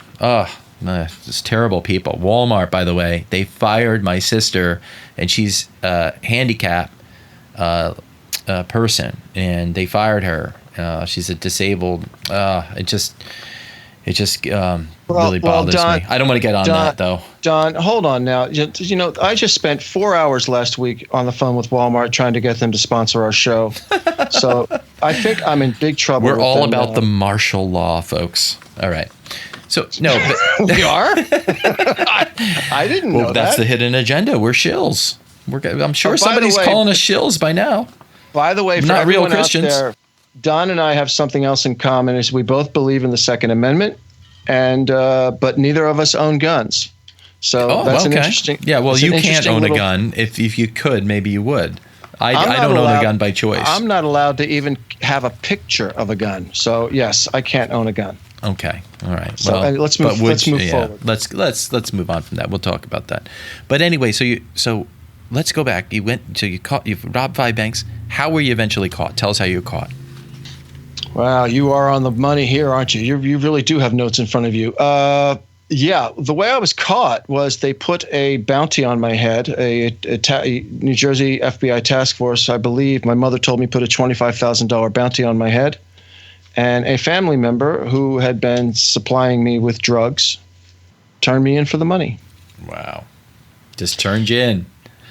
Just terrible people. Walmart, by the way, they fired my sister, and she's handicapped. Person, and they fired her. She's a disabled. It just really bothers me. I don't want to get on that though. Don, hold on now. I just spent 4 hours last week on the phone with Walmart trying to get them to sponsor our show. So I think I'm in big trouble. We're all about the martial law, folks. All right. So no, but we are. I didn't know that. That's the hidden agenda. We're shills. I'm sure somebody's calling us shills by now. By the way, for not real everyone Christians. Out there, Don and I have something else in common: is we both believe in the Second Amendment, and but neither of us own guns. So that's an interesting. Yeah, well, you can't own a gun. If you could, maybe you would. I don't own a gun by choice. I'm not allowed to even have a picture of a gun. So yes, I can't own a gun. Okay. All right. So let's move forward. Let's move on from that. We'll talk about that. But anyway, so let's go back. You robbed 5 banks. How were you eventually caught? Tell us how you were caught. Wow, you are on the money here, aren't you? You really do have notes in front of you. The way I was caught was they put a bounty on my head. A New Jersey FBI task force, I believe, my mother told me, put a $25,000 bounty on my head. And a family member who had been supplying me with drugs turned me in for the money. Wow. Just turned you in.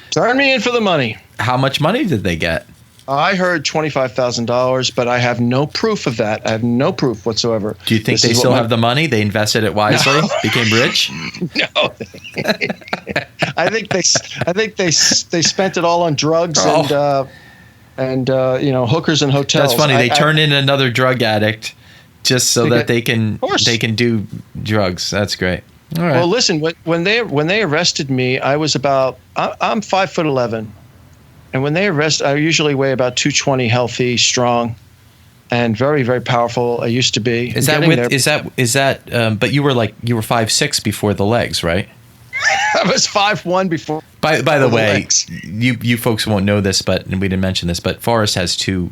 Turn me in for the money. How much money did they get? I heard $25,000, but I have no proof of that. I have no proof whatsoever. Do you think they still have the money? They invested it wisely, became rich? No. I think they spent it all on drugs and hookers and hotels. That's funny. They turn in another drug addict just so that they can do drugs. That's great. All right. Well, listen, when they arrested me, I'm 5'11", and when they arrest, I usually weigh about 220, healthy, strong, and very, very powerful. I used to be. Is that? But you were 5'6" before the legs, right? I was 5'1" before. By the way, you folks won't know this, and we didn't mention this, but Forrest has 2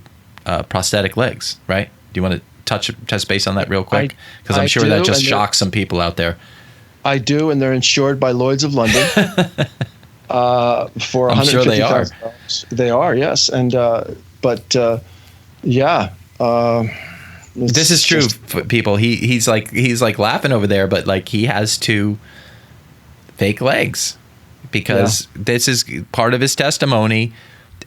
prosthetic legs, right? Do you want to touch base on that real quick? Because I'm sure that just shocks some people out there. I do, and they're insured by Lloyd's of London. for I'm sure they are. $150,000. They are, yes. And yeah. This is true, people. He's like laughing over there, but like he has 2 fake legs because this is part of his testimony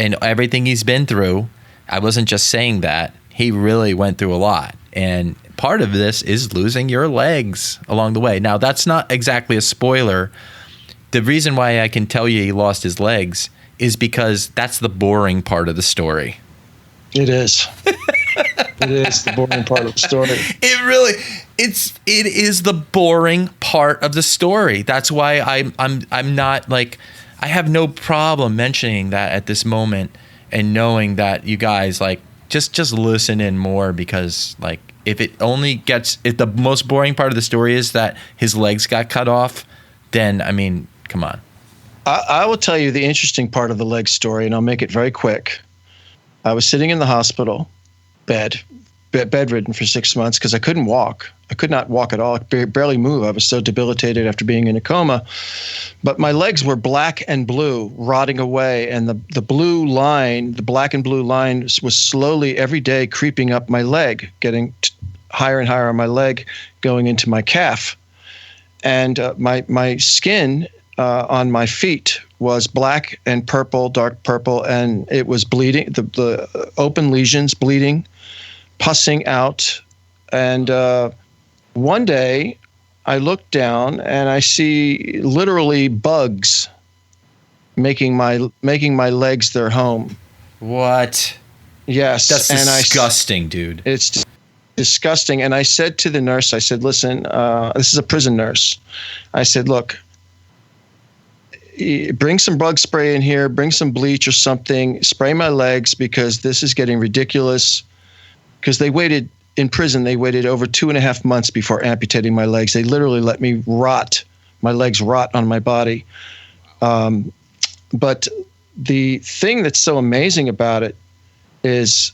and everything he's been through. I wasn't just saying that. He really went through a lot, and part of this is losing your legs along the way. Now, that's not exactly a spoiler. The reason why I can tell you he lost his legs is because that's the boring part of the story. It is. It is the boring part of the story. It is the boring part of the story. That's why I'm not like, I have no problem mentioning that at this moment and knowing that you guys like just listen in more, because like if the most boring part of the story is that his legs got cut off, then I mean, come on. I will tell you the interesting part of the leg story, and I'll make it very quick. I was sitting in the hospital bedridden for 6 months because I couldn't walk. I could not walk at all. I could barely move. I was so debilitated after being in a coma. But my legs were black and blue, rotting away. And the blue line, the black and blue line was slowly every day creeping up my leg, getting higher and higher on my leg, going into my calf. And my skin on my feet was black and purple, dark purple, and it was bleeding, the open lesions bleeding, pussing out. And one day I look down and I see literally bugs making my legs their home. What? Yes. That's disgusting, dude. It's disgusting. And I said to the nurse, I said, listen, this is a prison nurse. I said, look, bring some bug spray in here, bring some bleach or something, spray my legs because this is getting ridiculous. Because in prison, they waited over 2.5 months before amputating my legs. They literally let me my legs rot on my body. But the thing that's so amazing about it is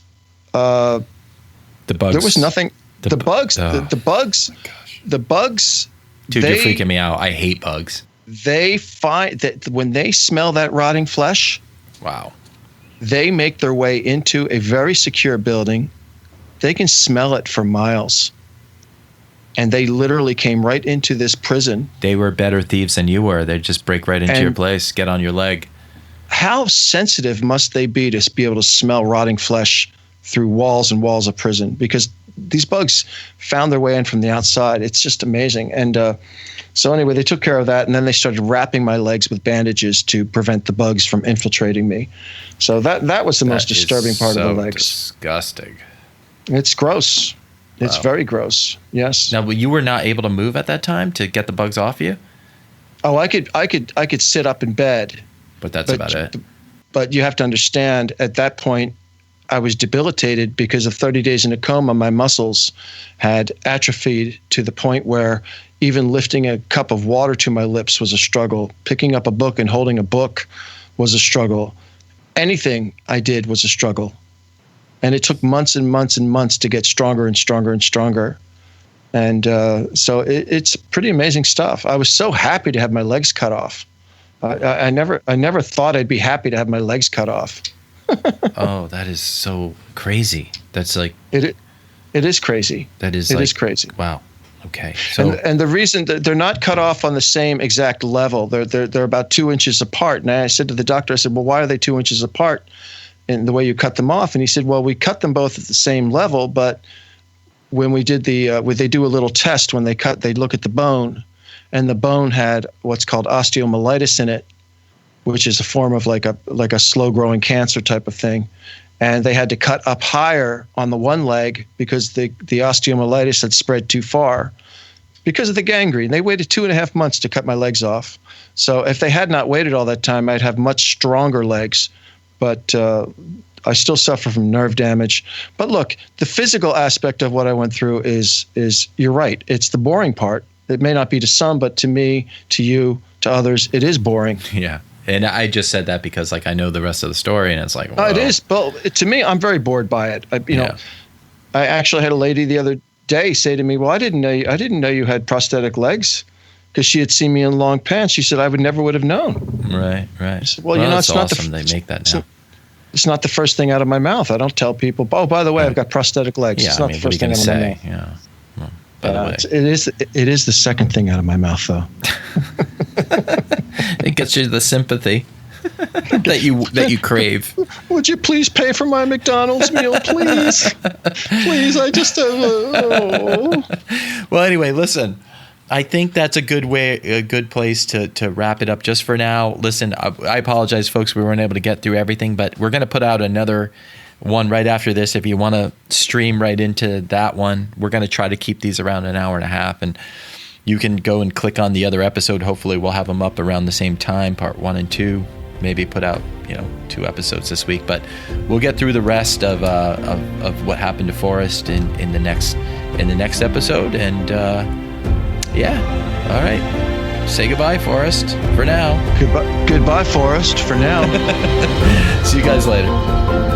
the bugs. There was nothing. The bugs. Oh. The bugs. Oh the bugs. Dude, you're freaking me out. I hate bugs. They find that when they smell that rotting flesh, wow, they make their way into a very secure building. They can smell it for miles. And they literally came right into this prison. They were better thieves than you were. They'd just break right into your place, get on your leg. How sensitive must they be to be able to smell rotting flesh through walls and walls of prison? Because these bugs found their way in from the outside. It's just amazing. And so anyway, they took care of that, and then they started wrapping my legs with bandages to prevent the bugs from infiltrating me. So that was the most disturbing part of the legs. Disgusting. It's gross. Wow. It's very gross. Yes. Now, you were not able to move at that time to get the bugs off you? Oh, I could sit up in bed. But that's about it. But you have to understand, at that point, I was debilitated because of 30 days in a coma. My muscles had atrophied to the point where even lifting a cup of water to my lips was a struggle. Picking up a book and holding a book was a struggle. Anything I did was a struggle. And it took months and months and months to get stronger and stronger and stronger. And so it's pretty amazing stuff. I was so happy to have my legs cut off. I never thought I'd be happy to have my legs cut off. Oh, that is so crazy. That's like it is crazy. That is is crazy. Wow. Okay. So and the reason that they're not cut off on the same exact level, they're about 2 inches apart. And I said to the doctor, I said, well, why are they 2 inches apart in the way you cut them off? And he said, well, we cut them both at the same level, but when we did they do a little test when they cut, they look at the bone, and the bone had what's called osteomyelitis in it, which is a form of like a slow growing cancer type of thing. And they had to cut up higher on the one leg because the osteomyelitis had spread too far because of the gangrene. They waited 2.5 months to cut my legs off. So if they had not waited all that time, I'd have much stronger legs. But I still suffer from nerve damage. But look, the physical aspect of what I went through is you're right. It's the boring part. It may not be to some, but to me, to you, to others, it is boring. Yeah. And I just said that because like I know the rest of the story, and it's like, whoa. It is. But to me, I'm very bored by it. I actually had a lady the other day say to me, "Well, I didn't know you had prosthetic legs." because she had seen me in long pants. She said, I never would have known. Right. I said, well, it's that's not awesome. They make that now. It's not the first thing out of my mouth. I don't tell people, oh, by the way, I've got prosthetic legs. Yeah, it's not the first thing out of my mouth. Yeah. Well, by the way. It is the second thing out of my mouth, though. It gets you the sympathy that you crave. Would you please pay for my McDonald's meal, please? Please, I just Well, anyway, listen. I think that's a good place to wrap it up just for now. Listen, I apologize, folks. We weren't able to get through everything, but we're going to put out another one right after this. If you want to stream right into that one, we're going to try to keep these around an hour and a half, and you can go and click on the other episode. Hopefully we'll have them up around the same time, part 1 and 2. Maybe put out 2 episodes this week, but we'll get through the rest of what happened to Forrest in the next episode. And all right, say goodbye, Forrest, for now. Goodbye, Forrest, for now. See you guys later.